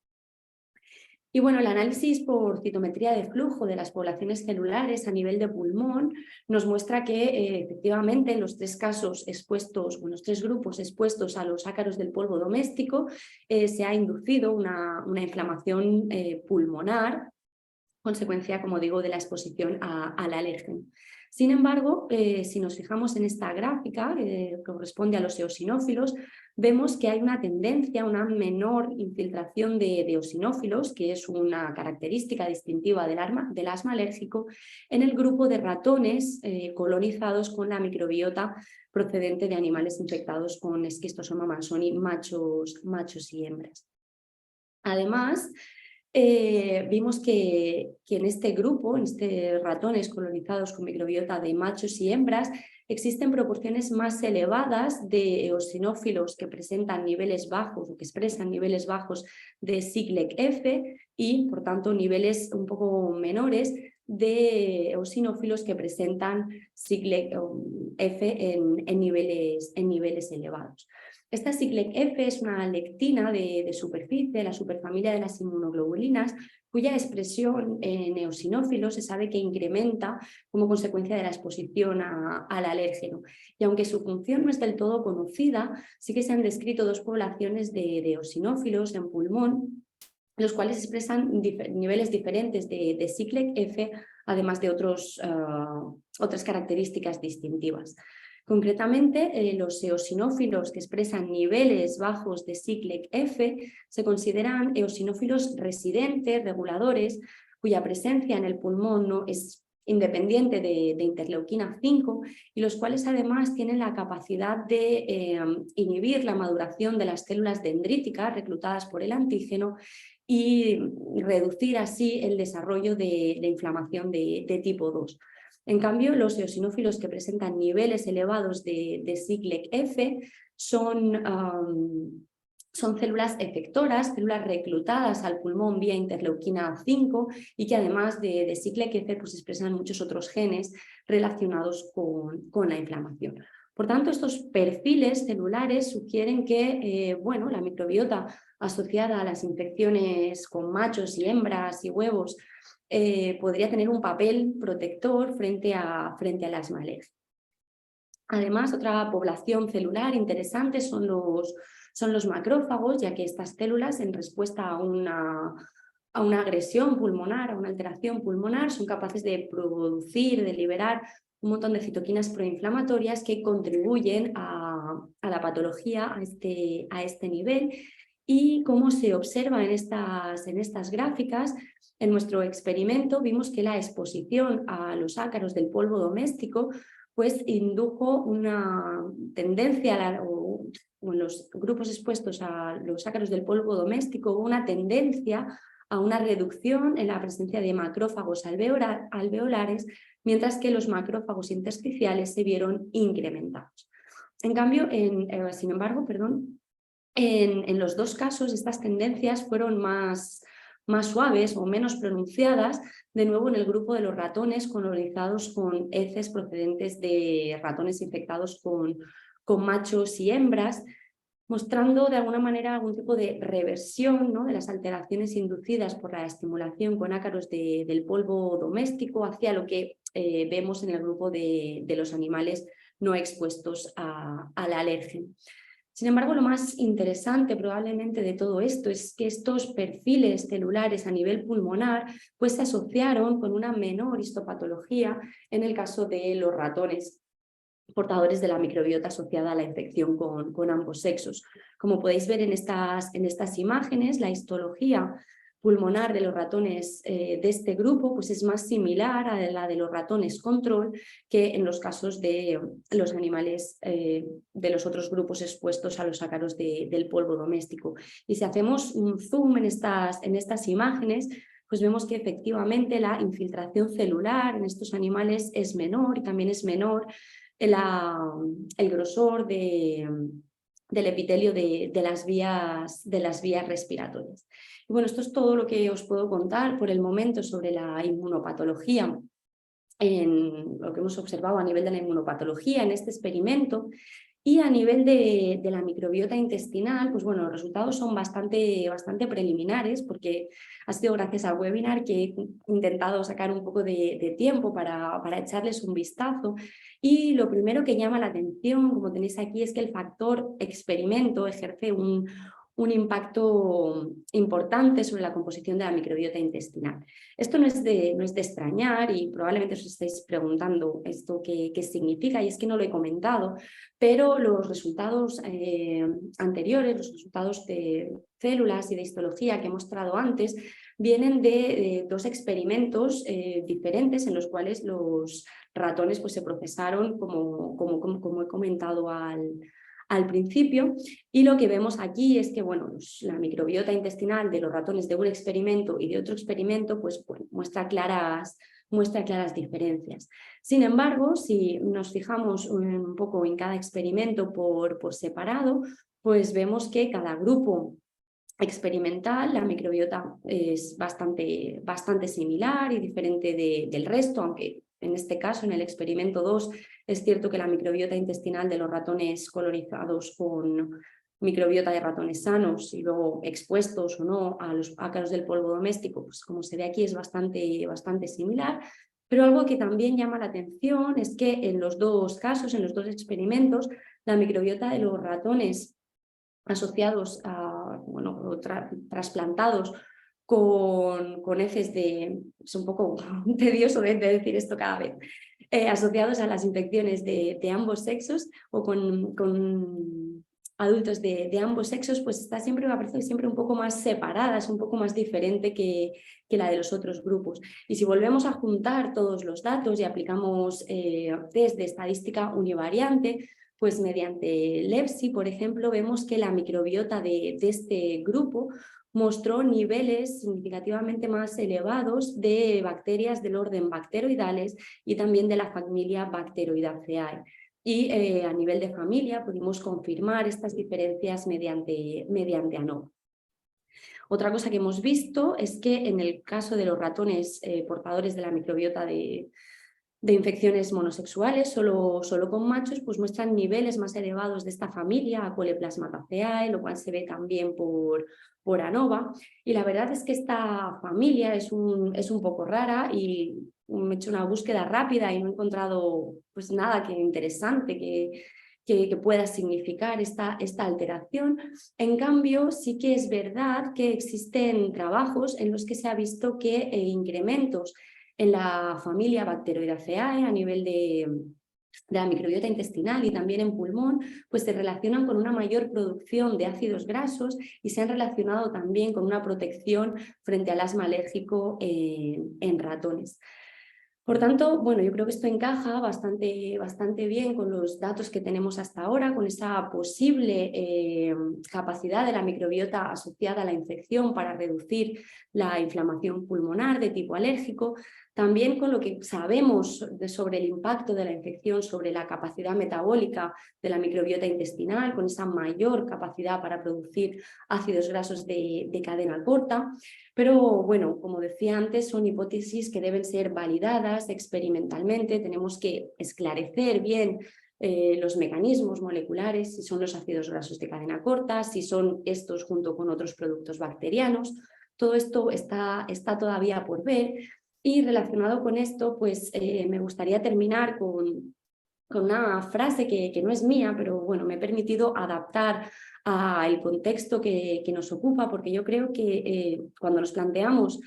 Y bueno, el análisis por citometría de flujo de las poblaciones celulares a nivel de pulmón nos muestra que efectivamente en los 3 casos expuestos, o en los 3 grupos expuestos a los ácaros del polvo doméstico, se ha inducido una inflamación pulmonar, consecuencia, como digo, de la exposición al alérgeno. Sin embargo, si nos fijamos en esta gráfica que corresponde a los eosinófilos, vemos que hay una tendencia a una menor infiltración de eosinófilos, que es una característica distintiva del asma alérgico, en el grupo de ratones colonizados con la microbiota procedente de animales infectados con Schistosoma mannsoni, machos y hembras. Además, vimos que en este grupo, en ratones colonizados con microbiota de machos y hembras, existen proporciones más elevadas de eosinófilos que presentan niveles bajos o que expresan niveles bajos de Siglec-F y, por tanto, niveles un poco menores de eosinófilos que presentan Siglec-F en niveles elevados. Esta Siglec-F es una lectina de superficie, la superfamilia de las inmunoglobulinas, cuya expresión en eosinófilos se sabe que incrementa como consecuencia de la exposición al alérgeno. Y aunque su función no es del todo conocida, sí que se han descrito dos poblaciones de eosinófilos en pulmón, los cuales expresan niveles diferentes de Siglec-F, además de otras características distintivas. Concretamente, los eosinófilos que expresan niveles bajos de Siglec-F se consideran eosinófilos residentes, reguladores, cuya presencia en el pulmón no es independiente de interleuquina 5 y los cuales además tienen la capacidad de inhibir la maduración de las células dendríticas reclutadas por el antígeno y reducir así el desarrollo de inflamación de tipo 2. En cambio, los eosinófilos que presentan niveles elevados de Siglec-F son células efectoras, células reclutadas al pulmón vía interleuquina 5 y que además de Siglec-F pues expresan muchos otros genes relacionados con la inflamación. Por tanto, estos perfiles celulares sugieren que la microbiota asociada a las infecciones con machos y hembras y huevos podría tener un papel protector frente a la alergias. Además, otra población celular interesante son los macrófagos, ya que estas células, en respuesta a una agresión pulmonar, a una alteración pulmonar, son capaces de producir, de liberar un montón de citoquinas proinflamatorias que contribuyen a la patología a este nivel. Y como se observa en estas gráficas, en nuestro experimento vimos que la exposición a los ácaros del polvo doméstico pues indujo una tendencia, o en los grupos expuestos a los ácaros del polvo doméstico, una tendencia a una reducción en la presencia de macrófagos alveolares, mientras que los macrófagos intersticiales se vieron incrementados. En cambio, sin embargo, en los dos casos estas tendencias fueron más suaves o menos pronunciadas, de nuevo en el grupo de los ratones colonizados con heces procedentes de ratones infectados con machos y hembras, mostrando de alguna manera algún tipo de reversión, ¿no?, de las alteraciones inducidas por la estimulación con ácaros del polvo doméstico hacia lo que vemos en el grupo de los animales no expuestos al alérgeno. Sin embargo, lo más interesante probablemente de todo esto es que estos perfiles celulares a nivel pulmonar pues se asociaron con una menor histopatología en el caso de los ratones portadores de la microbiota asociada a la infección con ambos sexos. Como podéis ver en estas imágenes, la histología pulmonar de los ratones de este grupo pues es más similar a la de los ratones control que en los casos de los animales de los otros grupos expuestos a los ácaros del polvo doméstico. Y si hacemos un zoom en estas imágenes, pues vemos que efectivamente la infiltración celular en estos animales es menor y también es menor el grosor del epitelio de las vías respiratorias. Y bueno, esto es todo lo que os puedo contar por el momento sobre la inmunopatología, en lo que hemos observado a nivel de la inmunopatología en este experimento. Y a nivel de la microbiota intestinal, pues bueno, los resultados son bastante preliminares, porque ha sido gracias al webinar que he intentado sacar un poco de tiempo para echarles un vistazo. Y lo primero que llama la atención, como tenéis aquí, es que el factor experimento ejerce un impacto importante sobre la composición de la microbiota intestinal. Esto no es de extrañar y probablemente os estáis preguntando esto qué significa, y es que no lo he comentado, pero los resultados anteriores, los resultados de células y de histología que he mostrado antes, vienen de dos experimentos diferentes en los cuales los ratones pues, se procesaron, como he comentado al principio, y lo que vemos aquí es que bueno, la microbiota intestinal de los ratones de un experimento y de otro experimento pues, muestra claras muestra claras diferencias. Sin embargo, si nos fijamos un poco en cada experimento por separado, pues vemos que cada grupo experimental, la microbiota es bastante similar y diferente del resto, aunque en este caso, en el experimento 2, es cierto que la microbiota intestinal de los ratones colonizados con microbiota de ratones sanos y luego expuestos o no a los ácaros del polvo doméstico, pues como se ve aquí es bastante similar. Pero algo que también llama la atención es que en los dos casos, en los dos experimentos, la microbiota de los ratones asociados a, bueno, trasplantados con heces de, es un poco tedioso de decir esto cada vez, asociados a las infecciones de ambos sexos o con adultos de ambos sexos, pues está siempre, me parece siempre un poco más separada, es un poco más diferente que la de los otros grupos. Y si volvemos a juntar todos los datos y aplicamos test de estadística univariante, pues mediante LEPSI, por ejemplo, vemos que la microbiota de este grupo mostró niveles significativamente más elevados de bacterias del orden bacteroidales y también de la familia Bacteroidaceae. Y a nivel de familia pudimos confirmar estas diferencias mediante ANOVA. Otra cosa que hemos visto es que en el caso de los ratones portadores de la microbiota de infecciones monosexuales, solo con machos, pues muestran niveles más elevados de esta familia, Acoleplasmataceae, lo cual se ve también por ANOVA. Y la verdad es que esta familia es un poco rara y he hecho una búsqueda rápida y no he encontrado pues nada que interesante que pueda significar esta alteración. En cambio, sí que es verdad que existen trabajos en los que se ha visto que incrementos en la familia Bacteroidaceae a nivel de la microbiota intestinal y también en pulmón, pues se relacionan con una mayor producción de ácidos grasos y se han relacionado también con una protección frente al asma alérgico en ratones. Por tanto, bueno, yo creo que esto encaja bastante bien con los datos que tenemos hasta ahora, con esa posible capacidad de la microbiota asociada a la infección para reducir la inflamación pulmonar de tipo alérgico, también con lo que sabemos sobre el impacto de la infección sobre la capacidad metabólica de la microbiota intestinal, con esa mayor capacidad para producir ácidos grasos de cadena corta. Pero bueno, como decía antes, son hipótesis que deben ser validadas experimentalmente. Tenemos que esclarecer bien los mecanismos moleculares, si son los ácidos grasos de cadena corta, si son estos junto con otros productos bacterianos. Todo esto está todavía por ver. Y relacionado con esto, pues me gustaría terminar con una frase que no es mía, pero bueno, me he permitido adaptar al contexto que nos ocupa, porque yo creo que cuando nos planteamos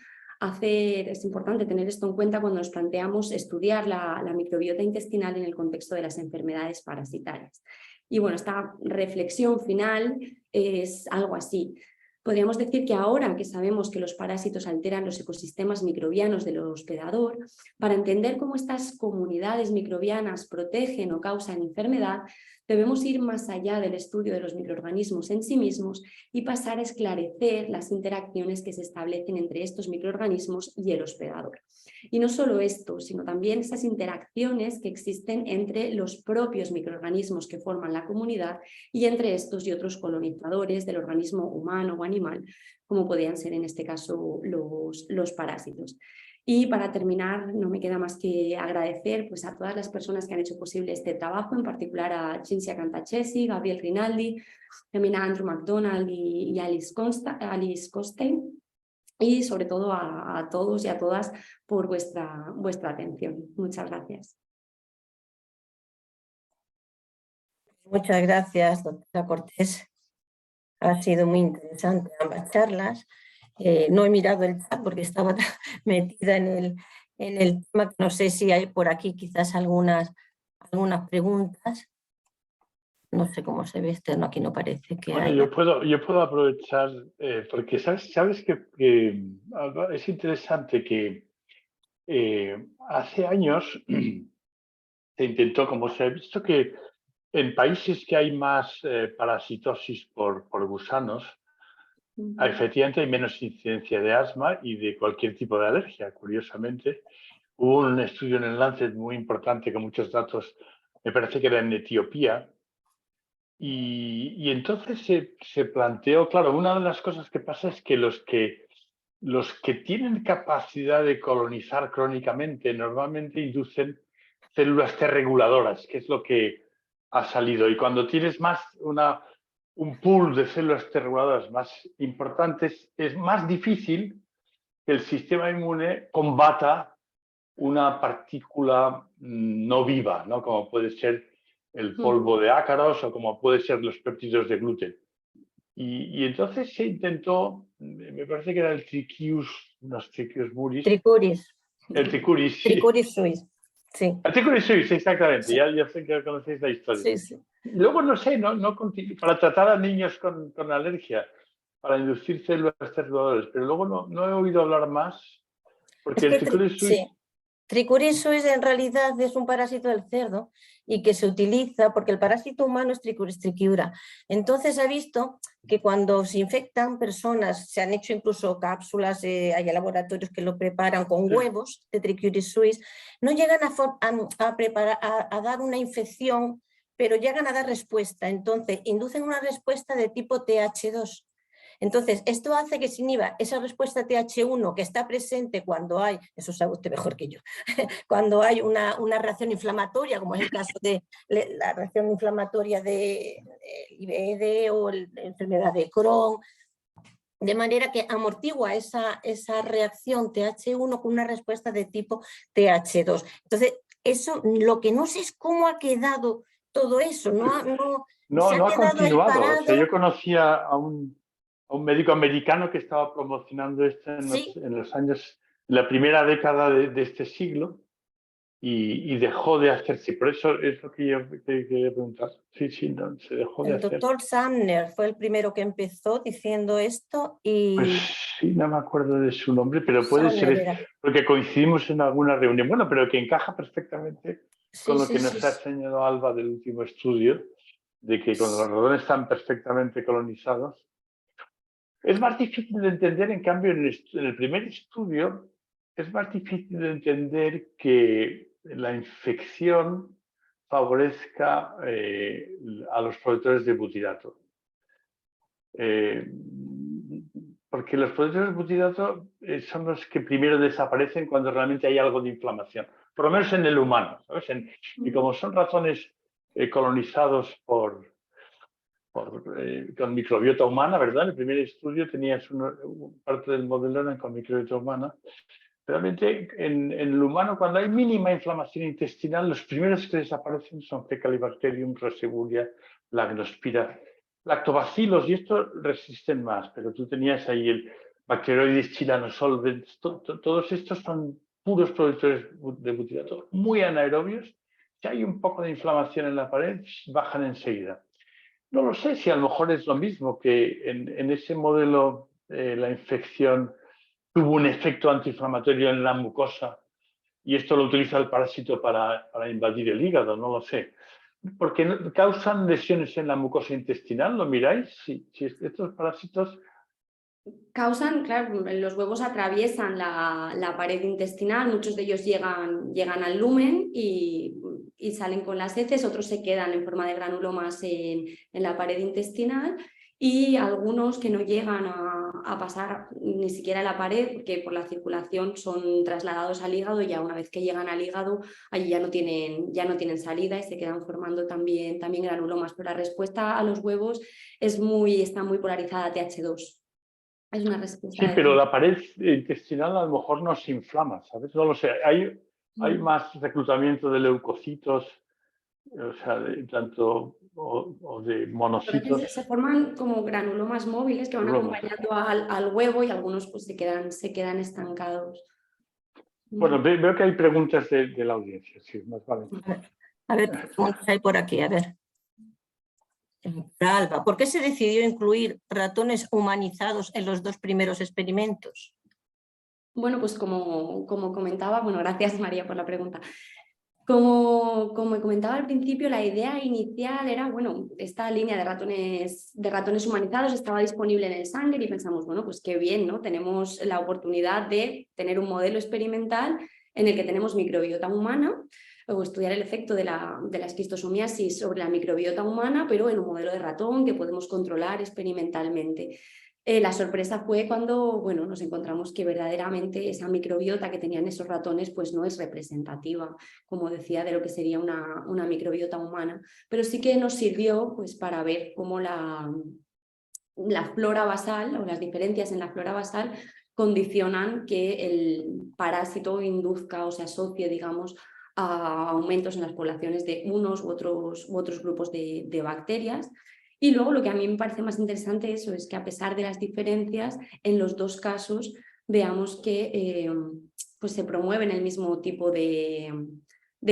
es importante tener esto en cuenta cuando nos planteamos estudiar la microbiota intestinal en el contexto de las enfermedades parasitarias. Y bueno, esta reflexión final es algo así. Podríamos decir que ahora que sabemos que los parásitos alteran los ecosistemas microbianos del hospedador, para entender cómo estas comunidades microbianas protegen o causan enfermedad, debemos ir más allá del estudio de los microorganismos en sí mismos y pasar a esclarecer las interacciones que se establecen entre estos microorganismos y el hospedador. Y no solo esto, sino también esas interacciones que existen entre los propios microorganismos que forman la comunidad y entre estos y otros colonizadores del organismo humano o animal, como podrían ser en este caso los parásitos. Y para terminar, no me queda más que agradecer pues, a todas las personas que han hecho posible este trabajo, en particular a Cinzia Cantacesi, Gabriel Rinaldi, también a Andrew McDonald y Alice Costain, y sobre todo a todos y a todas por vuestra atención. Muchas gracias. Muchas gracias, doctora Cortés. Ha sido muy interesante ambas charlas. No he mirado el chat porque estaba metida en el tema. No sé si hay por aquí quizás algunas preguntas. No sé cómo se ve este, no, aquí no parece que bueno, haya. yo puedo aprovechar, porque sabes que es interesante que hace años se intentó, como se ha visto que en países que hay más parasitosis por gusanos, efectivamente hay menos incidencia de asma y de cualquier tipo de alergia, curiosamente. Hubo un estudio en el Lancet muy importante con muchos datos, me parece que era en Etiopía, y entonces se planteó, claro, una de las cosas que pasa es que los que tienen capacidad de colonizar crónicamente normalmente inducen células T reguladoras, que es lo que ha salido. Y cuando tienes más un pool de células T reguladoras más importantes, es más difícil que el sistema inmune combata una partícula no viva, ¿no? Como puede ser el polvo de ácaros o como puede ser los péptidos de gluten. Y entonces se intentó, me parece que era el Trichius muris. Tricuris. El Tricuris, sí. Tricuris suis, sí. El Tricuris suis, exactamente. Sí. Ya sé que conocéis la historia. Sí, sí. Luego, no sé, para tratar a niños con alergia, para inducir células reguladoras, pero luego no he oído hablar más, porque el Tricuris suis... Sí. Tricuris suis en realidad es un parásito del cerdo y que se utiliza porque el parásito humano es Tricuris trichiura. Entonces ha visto que cuando se infectan personas, se han hecho incluso cápsulas, hay laboratorios que lo preparan con huevos de Tricuris suis, no llegan a dar una infección, pero llegan a dar respuesta. Entonces inducen una respuesta de tipo TH2. Entonces, esto hace que se inhiba esa respuesta TH1 que está presente cuando hay, eso sabe usted mejor que yo, cuando hay una reacción inflamatoria, como es el caso de la reacción inflamatoria de IBD o la enfermedad de Crohn, de manera que amortigua esa reacción TH1 con una respuesta de tipo TH2. Entonces, eso, lo que no sé es cómo ha quedado todo eso, no ha continuado. O sea, yo conocía a un médico americano que estaba promocionando esto en los años, en la primera década de este siglo, y dejó de hacerse. Por eso es lo que yo quería preguntar. Sí, no, se dejó de hacer. El doctor Sumner fue el primero que empezó diciendo esto y... Pues sí, no me acuerdo de su nombre, pero puede ser porque coincidimos en alguna reunión. Bueno, pero que encaja perfectamente con lo que nos ha enseñado Alba del último estudio, de que cuando los ratones están perfectamente colonizados, es más difícil de entender, en cambio, en el primer estudio, es más difícil de entender que la infección favorezca a los productores de butirato. Porque los productores de butirato son los que primero desaparecen cuando realmente hay algo de inflamación, por lo menos en el humano, ¿sabes? Y como son ratones colonizados con microbiota humana, ¿verdad? En el primer estudio tenías parte del modelo era con microbiota humana. Realmente en el humano, cuando hay mínima inflamación intestinal, los primeros que desaparecen son Fecalibacterium, Roseburia, Lagnospira, Lactobacilos, y estos resisten más, pero tú tenías ahí el Bacteroides chilanosolvens, todos estos son puros productores de butirato, muy anaerobios. Si hay un poco de inflamación en la pared, bajan enseguida. No lo sé si a lo mejor es lo mismo, que en ese modelo la infección tuvo un efecto antiinflamatorio en la mucosa y esto lo utiliza el parásito para invadir el hígado, no lo sé. Porque causan lesiones en la mucosa intestinal, ¿lo miráis? Si estos parásitos... Causan, claro, los huevos atraviesan la pared intestinal, muchos de ellos llegan al lumen y salen con las heces, otros se quedan en forma de granulomas en la pared intestinal, y algunos que no llegan a pasar ni siquiera a la pared, porque por la circulación son trasladados al hígado, y ya una vez que llegan al hígado, allí ya no tienen salida y se quedan formando también granulomas. Pero la respuesta a los huevos está muy polarizada a TH2. Es una respuesta. Sí, pero la pared intestinal a lo mejor no se inflama, ¿sabes? No lo sé. Hay más reclutamiento de leucocitos, o sea, tanto o de monocitos. Se forman como granulomas móviles que van acompañando al huevo, y algunos pues se quedan estancados. Bueno, veo que hay preguntas de la audiencia. Sí, más vale. A ver, ¿qué preguntas hay por aquí? A ver. Alba, ¿por qué se decidió incluir ratones humanizados en los 2 primeros experimentos? Bueno, pues como comentaba, gracias María por la pregunta. Como comentaba al principio, la idea inicial era, esta línea de ratones humanizados estaba disponible en el Sanger y pensamos, pues qué bien, ¿no? Tenemos la oportunidad de tener un modelo experimental en el que tenemos microbiota humana, o estudiar el efecto de la esquistosomiasis sobre la microbiota humana, pero en un modelo de ratón que podemos controlar experimentalmente. La sorpresa fue cuando, bueno, nos encontramos que verdaderamente esa microbiota que tenían esos ratones pues no es representativa, como decía, de lo que sería una microbiota humana, pero sí que nos sirvió pues para ver cómo la flora basal o las diferencias en la flora basal condicionan que el parásito induzca o se asocie, digamos, a aumentos en las poblaciones de unos u otros grupos de bacterias. Y luego lo que a mí me parece más interesante eso es que a pesar de las diferencias, en los dos casos veamos que pues se promueven el mismo tipo de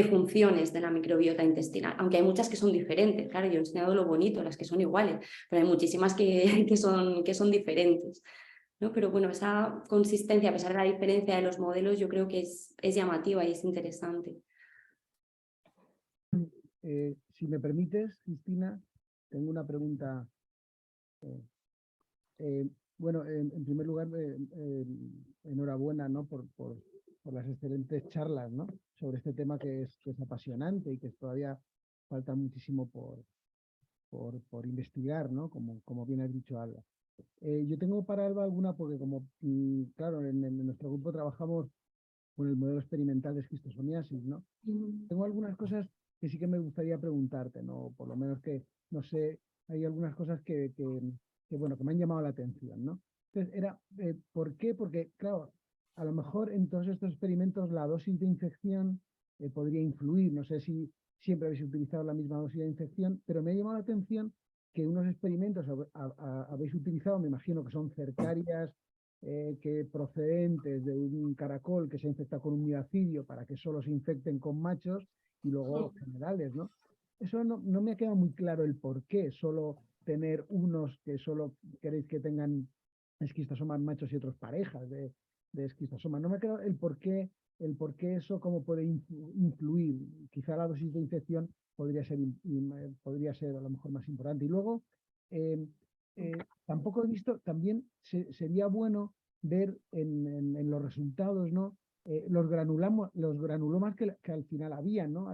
funciones de la microbiota intestinal, aunque hay muchas que son diferentes. Claro, yo he enseñado lo bonito, las que son iguales, pero hay muchísimas que son diferentes, ¿no? Pero bueno, esa consistencia, a pesar de la diferencia de los modelos, yo creo que es llamativa y es interesante. Si me permites, Cristina, tengo una pregunta. Bueno, en primer lugar, enhorabuena, ¿no? por las excelentes charlas, ¿no? Sobre este tema que es apasionante y que todavía falta muchísimo por investigar, ¿no? Como bien has dicho, Alba. Yo tengo para Alba alguna, porque como, claro, en nuestro grupo trabajamos con el modelo experimental de esquistosomiasis, ¿no? Tengo algunas cosas que sí que me gustaría preguntarte, ¿no? Por lo menos que, no sé, hay algunas cosas que bueno, que me han llamado la atención, ¿no? Entonces, ¿por qué? Porque, claro, a lo mejor en todos estos experimentos la dosis de infección podría influir. No sé si siempre habéis utilizado la misma dosis de infección, pero me ha llamado la atención que unos experimentos habéis utilizado, me imagino que son cercarias que procedentes de un caracol que se infecta con un mioacidio para que solo se infecten con machos y luego generales, ¿no? Eso no me ha quedado muy claro el por qué solo tener unos que solo queréis que tengan esquistosomas machos y otros parejas de esquistosomas. No me ha quedado el por qué eso cómo puede influir. Quizá la dosis de infección podría ser a lo mejor más importante. Y luego, tampoco he visto, también sería bueno ver en los resultados, ¿no? Los granulomas que al final había, ¿no?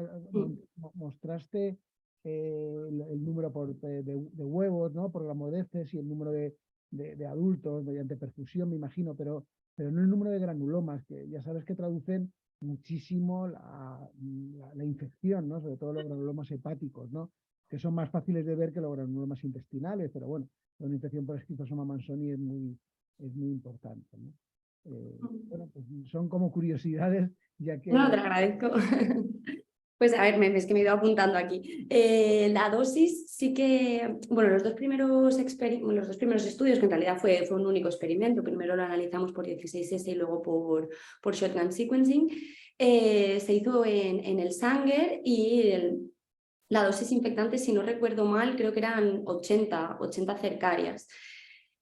Mostraste el número de huevos, ¿no? Por gramo de heces y el número de adultos mediante perfusión, me imagino, pero no el número de granulomas, que ya sabes que traducen muchísimo la infección, ¿no? Sobre todo los granulomas hepáticos, ¿no? Que son más fáciles de ver que los granulomas intestinales, pero bueno, una infección por esquizosoma mannsoni es muy importante, ¿no? Bueno, pues son como curiosidades, ya que... No, te lo agradezco. Pues a ver, es que me he ido apuntando aquí. La dosis sí que, bueno, los dos primeros estudios, que en realidad fue un único experimento, primero lo analizamos por 16S y luego por shotgun sequencing, se hizo en el Sanger y la dosis infectante, si no recuerdo mal, creo que eran 80 cercarias.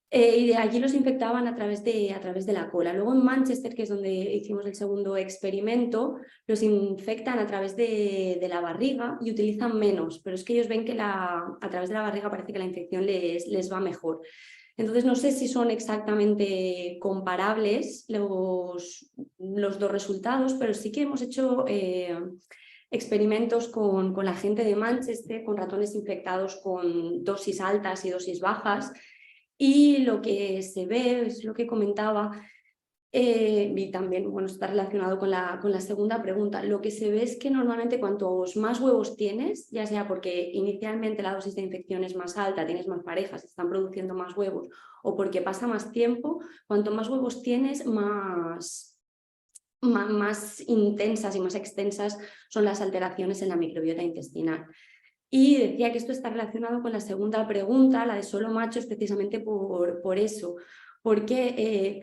Y de allí los infectaban a través de la cola. Luego en Manchester, que es donde hicimos el segundo experimento, los infectan a través de la barriga y utilizan menos, pero es que ellos ven que a través de la barriga parece que la infección les va mejor. Entonces no sé si son exactamente comparables los dos resultados, pero sí que hemos hecho experimentos con la gente de Manchester, con ratones infectados con dosis altas y dosis bajas. Y lo que se ve, es lo que comentaba, y también bueno, está relacionado con la segunda pregunta, lo que se ve es que normalmente cuantos más huevos tienes, ya sea porque inicialmente la dosis de infección es más alta, tienes más parejas, están produciendo más huevos, o porque pasa más tiempo, cuanto más huevos tienes, más intensas y más extensas son las alteraciones en la microbiota intestinal. Y decía que esto está relacionado con la segunda pregunta, la de solo machos, precisamente por eso, porque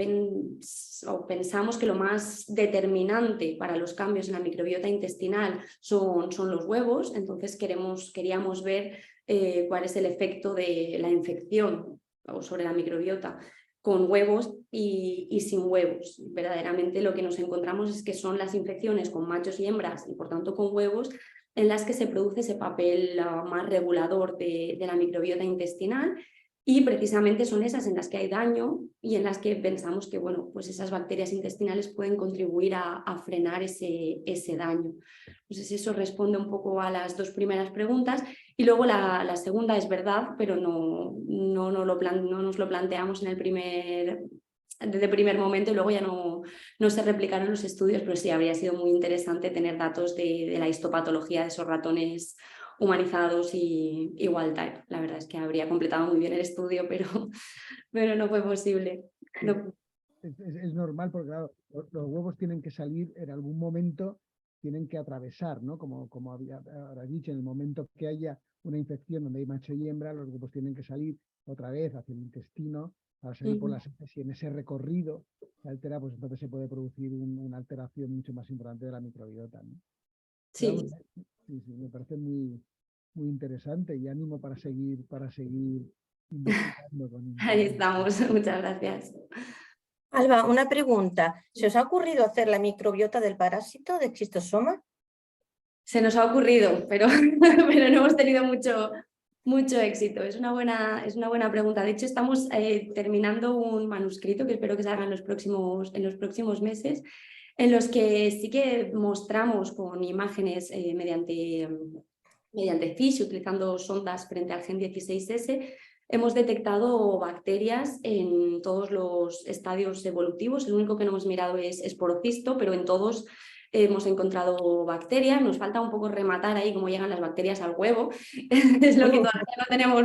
pensamos que lo más determinante para los cambios en la microbiota intestinal son los huevos, entonces queríamos ver cuál es el efecto de la infección sobre la microbiota con huevos y sin huevos. Verdaderamente lo que nos encontramos es que son las infecciones con machos y hembras y por tanto con huevos en las que se produce ese papel más regulador de la microbiota intestinal y precisamente son esas en las que hay daño y en las que pensamos que bueno, pues esas bacterias intestinales pueden contribuir a frenar ese daño. Entonces eso responde un poco a las dos primeras preguntas y luego la segunda es verdad, pero no nos lo planteamos en el desde el primer momento y luego ya no se replicaron los estudios, pero sí habría sido muy interesante tener datos de la histopatología de esos ratones humanizados y wild type. La verdad es que habría completado muy bien el estudio, pero no fue posible. No. Es normal porque claro, los huevos tienen que salir en algún momento, tienen que atravesar, ¿no? Como habrás dicho, en el momento que haya una infección donde hay macho y hembra, los huevos tienen que salir otra vez hacia el intestino para salir por las heces y en ese recorrido se altera, pues entonces se puede producir una alteración mucho más importante de la microbiota, ¿no? Sí. Sí, me parece muy interesante y ánimo para seguir investigando. Ahí estamos, muchas gracias. Alba, una pregunta. ¿Se os ha ocurrido hacer la microbiota del parásito de Schistosoma? Se nos ha ocurrido, pero no hemos tenido mucho éxito. Es una buena pregunta. De hecho, estamos terminando un manuscrito que espero que salga en los próximos meses, en los que sí que mostramos con imágenes mediante FISH, utilizando sondas frente al gen 16S, hemos detectado bacterias en todos los estadios evolutivos. El único que no hemos mirado es esporocisto, pero en todos hemos encontrado bacterias. Nos falta un poco rematar ahí cómo llegan las bacterias al huevo. Es lo que todavía no tenemos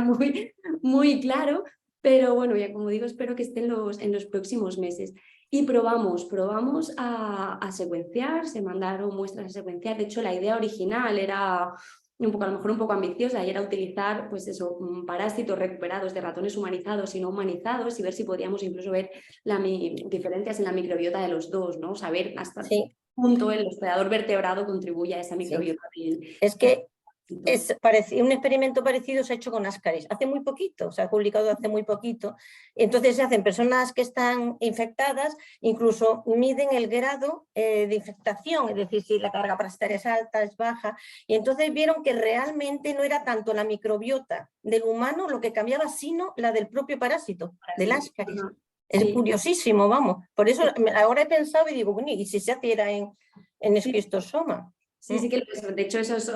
muy claro. Pero bueno, ya como digo, espero que esté en los próximos meses. Y probamos a secuenciar, se mandaron muestras a secuenciar. De hecho, la idea original era a lo mejor un poco ambiciosa y era utilizar pues eso, parásitos recuperados de ratones humanizados y no humanizados y ver si podíamos incluso ver diferencias en la microbiota de los dos, ¿no? Saber hasta qué punto el hospedador vertebrado contribuye a esa microbiota. Es que un experimento parecido se ha hecho con Ascaris hace muy poquito, se ha publicado hace muy poquito. Entonces se hacen personas que están infectadas, incluso miden el grado de infectación, es decir, si la carga parasitaria es alta, es baja, y entonces vieron que realmente no era tanto la microbiota del humano lo que cambiaba, sino la del propio parásito, del Ascaris. Es curiosísimo, vamos. Por eso ahora he pensado y digo, bueno, ¿y si se hiciera en Schistosoma? Sí que lo es. De hecho, eso es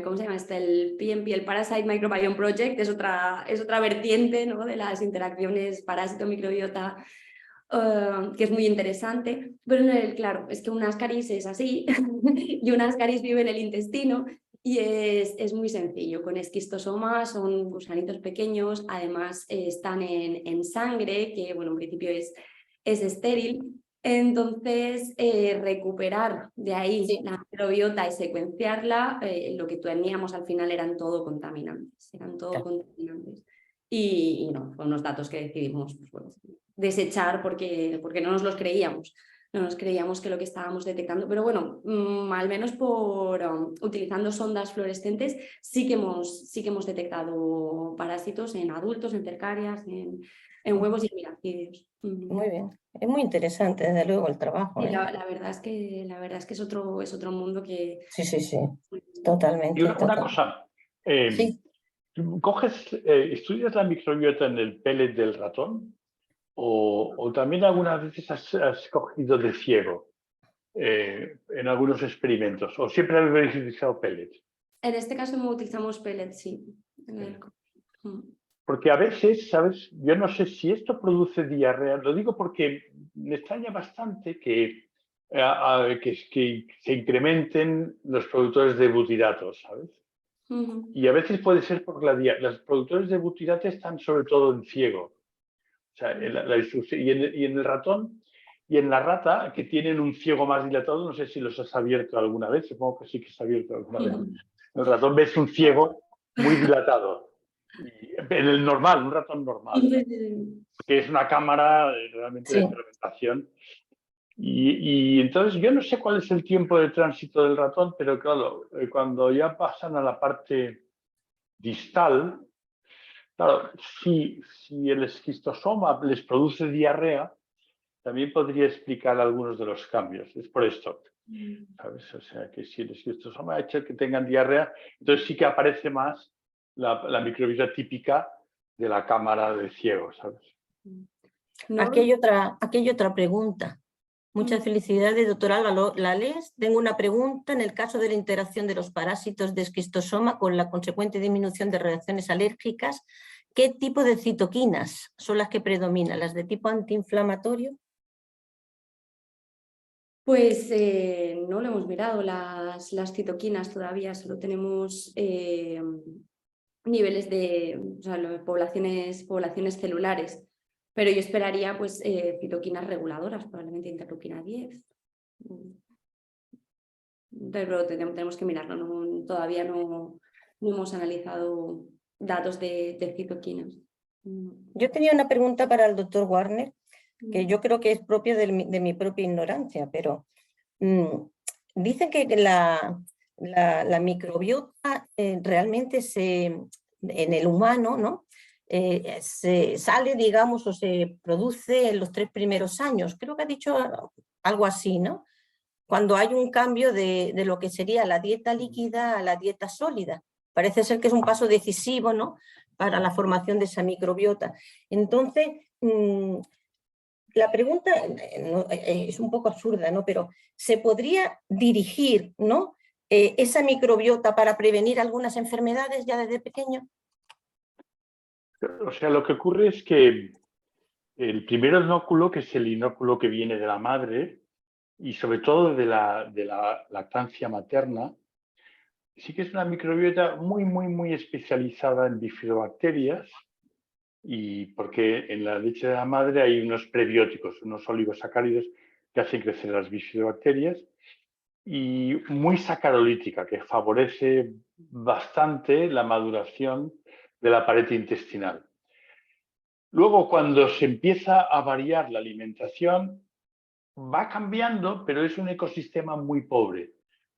¿cómo se llama? El PMP, el Parasite Microbiome Project, es otra vertiente, ¿no? De las interacciones parásito-microbiota, que es muy interesante. Pero claro, es que un Ascaris es así y un Ascaris vive en el intestino y es muy sencillo. Con esquistosomas son gusanitos pequeños, además están en sangre, que bueno, en principio es estéril. Entonces, recuperar de ahí la microbiota y secuenciarla, lo que teníamos al final eran todo contaminantes. Y no, fueron unos datos que decidimos pues, bueno, desechar porque no nos los creíamos. No nos creíamos que lo que estábamos detectando, pero bueno, al menos utilizando sondas fluorescentes sí que hemos detectado parásitos en adultos, en cercarias, en huevos y en miracidios. Muy bien, es muy interesante desde luego el trabajo. La verdad es que es otro mundo que... Sí, totalmente. Y una cosa, ¿estudias la microbiota en el pellet del ratón? ¿O también algunas veces has cogido de ciego en algunos experimentos? ¿O siempre habéis utilizado pellet? En este caso no utilizamos pellet, sí. Porque a veces, ¿sabes? Yo no sé si esto produce diarrea. Lo digo porque me extraña bastante que se incrementen los productores de butiratos, ¿sabes? Y a veces puede ser porque los productores de butirato están sobre todo en ciego. O sea, y en el ratón y en la rata, que tienen un ciego más dilatado, no sé si los has abierto alguna vez, supongo que sí que se ha abierto alguna vez. En el ratón ves un ciego muy dilatado. En el normal, un ratón normal, que es una cámara realmente de fermentación. Y entonces yo no sé cuál es el tiempo de tránsito del ratón, pero claro, cuando ya pasan a la parte distal, claro, si el esquistosoma les produce diarrea, también podría explicar algunos de los cambios. Es por esto, ¿sabes? O sea, que si el esquistosoma ha hecho que tengan diarrea, entonces sí que aparece más la microbiota típica de la cámara de ciegos, ¿sabes? No, Aquí hay otra pregunta. Muchas felicidades, doctora Lales. Tengo una pregunta. En el caso de la interacción de los parásitos de esquistosoma con la consecuente disminución de reacciones alérgicas, ¿qué tipo de citoquinas son las que predominan? ¿Las de tipo antiinflamatorio? pues no lo hemos mirado las citoquinas todavía, solo tenemos niveles de poblaciones celulares, pero yo esperaría pues citoquinas reguladoras, probablemente interleuquina 10. Pero tenemos que mirarlo, todavía no hemos analizado datos de citoquinas. Yo tenía una pregunta para el doctor Warner, que yo creo que es propio de mi propia ignorancia, pero dicen que la microbiota realmente en el humano, ¿no? Se sale, digamos, o se produce en los 3 primeros años. Creo que ha dicho algo así, ¿no? Cuando hay un cambio de lo que sería la dieta líquida a la dieta sólida. Parece ser que es un paso decisivo, ¿no?, para la formación de esa microbiota. Entonces, la pregunta es un poco absurda, ¿no?, pero ¿se podría dirigir, ¿no?, esa microbiota para prevenir algunas enfermedades ya desde pequeño? O sea, lo que ocurre es que el primer inóculo, que es el inóculo que viene de la madre, y sobre todo de la lactancia materna, sí que es una microbiota muy especializada en bifidobacterias, y porque en la leche de la madre hay unos prebióticos, unos oligosacáridos que hacen crecer las bifidobacterias, y muy sacarolítica, que favorece bastante la maduración de la pared intestinal. Luego, cuando se empieza a variar la alimentación, va cambiando, pero es un ecosistema muy pobre,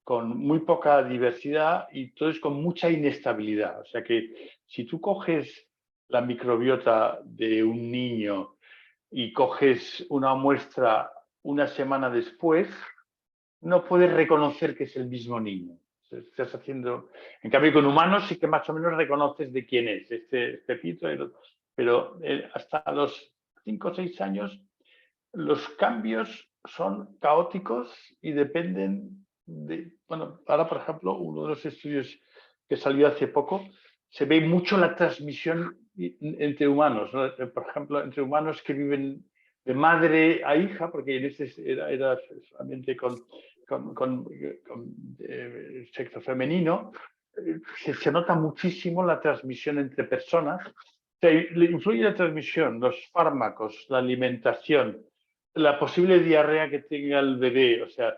con muy poca diversidad y entonces con mucha inestabilidad. O sea que si tú coges la microbiota de un niño y coges una muestra una semana después, no puedes reconocer que es el mismo niño. Estás haciendo... En cambio, con humanos sí que más o menos reconoces de quién es este Pepito, pero hasta los 5 o 6 años los cambios son caóticos y dependen de... Bueno, ahora, por ejemplo, uno de los estudios que salió hace poco, se ve mucho la transmisión entre humanos, ¿no? Por ejemplo, entre humanos que viven de madre a hija, porque en este era solamente con sexo femenino, se nota muchísimo la transmisión entre personas. Le influye la transmisión, los fármacos, la alimentación, la posible diarrea que tenga el bebé, o sea,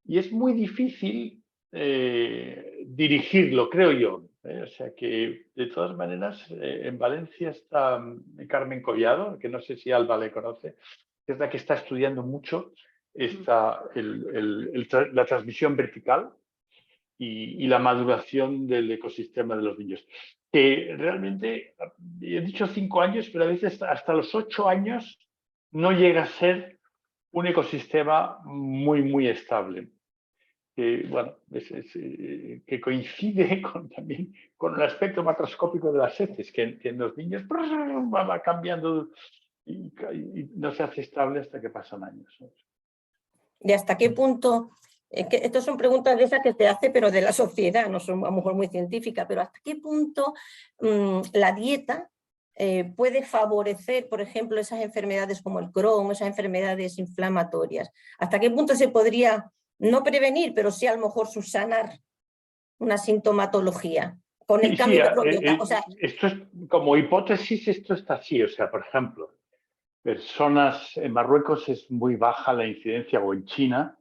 y es muy difícil dirigirlo, creo yo. O sea que, de todas maneras, en Valencia está Carmen Collado, que no sé si Alba le conoce, que es la que está estudiando mucho la transmisión vertical y la maduración del ecosistema de los niños. Que realmente, he dicho 5 años, pero a veces hasta los 8 años no llega a ser un ecosistema muy estable. Que, bueno, que coincide también con el aspecto macroscópico de las heces, que en los niños va cambiando y no se hace estable hasta que pasan años. ¿Y hasta qué punto? Que estas son preguntas de esas que te hace, pero de la sociedad, no son a lo mejor muy científicas, pero ¿hasta qué punto la dieta puede favorecer, por ejemplo, esas enfermedades como el Crohn, esas enfermedades inflamatorias? ¿Hasta qué punto se podría no prevenir, pero sí a lo mejor subsanar una sintomatología con el cambio de microbiota? O sea, esto es, como hipótesis, esto está así. O sea, por ejemplo, personas en Marruecos es muy baja la incidencia, o en China,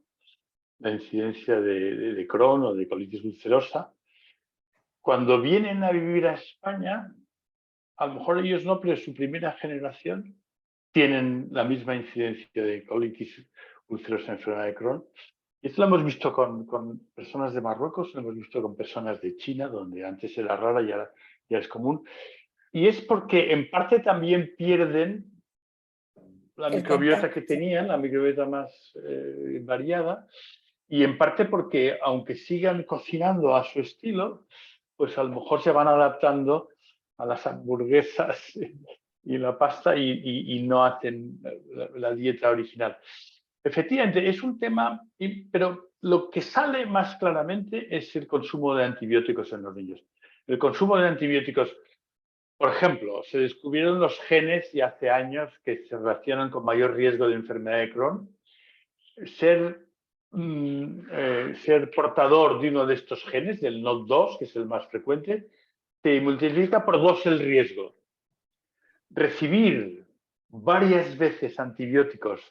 la incidencia de Crohn o de colitis ulcerosa. Cuando vienen a vivir a España, a lo mejor ellos no, pero su primera generación tienen la misma incidencia de colitis ulcerosa, enfermedad de Crohn. Y esto lo hemos visto con personas de Marruecos, lo hemos visto con personas de China, donde antes era rara y ahora ya es común. Y es porque en parte también pierden la microbiota que tenían, la microbiota más variada, y en parte porque, aunque sigan cocinando a su estilo, pues a lo mejor se van adaptando a las hamburguesas y la pasta y no hacen la dieta original. Efectivamente, es un tema, pero lo que sale más claramente es el consumo de antibióticos en los niños. El consumo de antibióticos, por ejemplo, se descubrieron los genes ya hace años que se relacionan con mayor riesgo de enfermedad de Crohn. Ser portador de uno de estos genes, del NOD2, que es el más frecuente, te multiplica por 2 el riesgo. Recibir varias veces antibióticos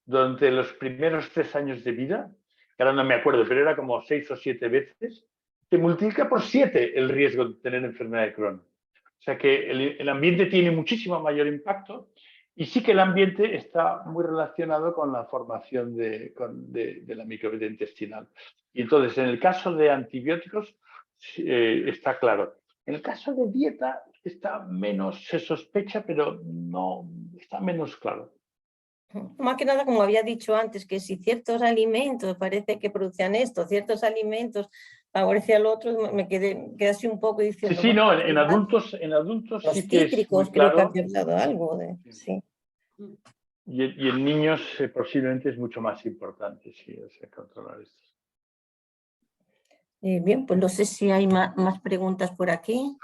durante los primeros 3 años de vida, que ahora no me acuerdo, pero era como 6 o 7 veces, te multiplica por 7 el riesgo de tener enfermedad de Crohn. O sea que el ambiente tiene muchísimo mayor impacto y sí que el ambiente está muy relacionado con la formación de la microbiota intestinal. Y entonces, en el caso de antibióticos, está claro. En el caso de dieta, está menos, se sospecha, pero no está menos claro. Más que nada, como había dicho antes, que si ciertos alimentos parece que producían esto, ciertos alimentos favorecían al otro, me quedé así un poco diciendo... Sí, bueno, no, en adultos los sí que es muy cítricos, claro. creo que había dado algo de... Sí. Y en niños posiblemente es mucho más importante, sí, o sea, controlar esto. Bien, pues no sé si hay más preguntas por aquí.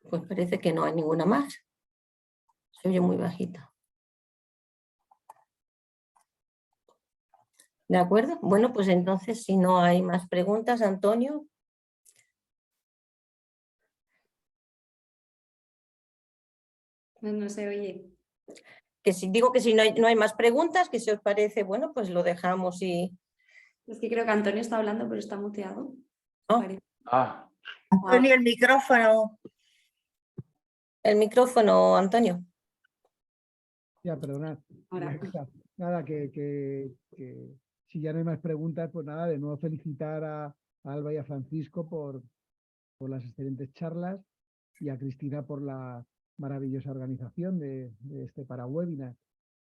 Pues parece que no hay ninguna más. Se oye muy bajita. ¿De acuerdo? Bueno, pues entonces, si no hay más preguntas, Antonio. No se oye. Que si digo que si no hay más preguntas, que si os parece, bueno, pues lo dejamos y... Es que creo que Antonio está hablando, pero está muteado. Antonio, el micrófono. El micrófono, Antonio. Ya, perdonad. Nada, que si ya no hay más preguntas, pues nada, de nuevo felicitar a Alba y a Francisco por las excelentes charlas y a Cristina por la maravillosa organización de este parawebinar.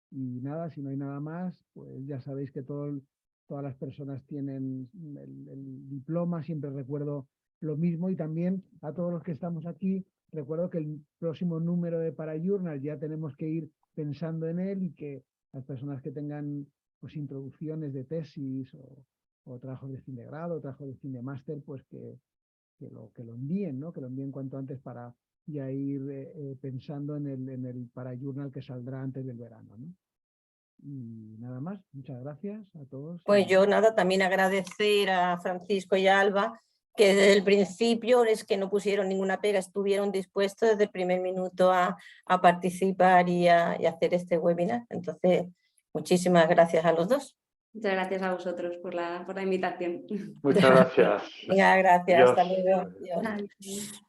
Y nada, si no hay nada más, pues ya sabéis que todas las personas tienen el diploma, siempre recuerdo lo mismo, y también a todos los que estamos aquí, recuerdo que el próximo número de ParaJournal ya tenemos que ir pensando en él, y que las personas que tengan pues introducciones de tesis o trabajos de fin de grado, o trabajos de fin de máster, pues que lo envíen, ¿no? Que lo envíen cuanto antes para ya ir pensando en el ParaJournal que saldrá antes del verano, ¿no? Y nada más, muchas gracias a todos. Pues yo nada, también agradecer a Francisco y a Alba, que desde el principio es que no pusieron ninguna pega, estuvieron dispuestos desde el primer minuto a participar y a hacer este webinar. Entonces, muchísimas gracias a los dos. Muchas gracias a vosotros por la invitación. Muchas gracias. Venga, gracias. Adiós. Hasta luego. Adiós. Adiós.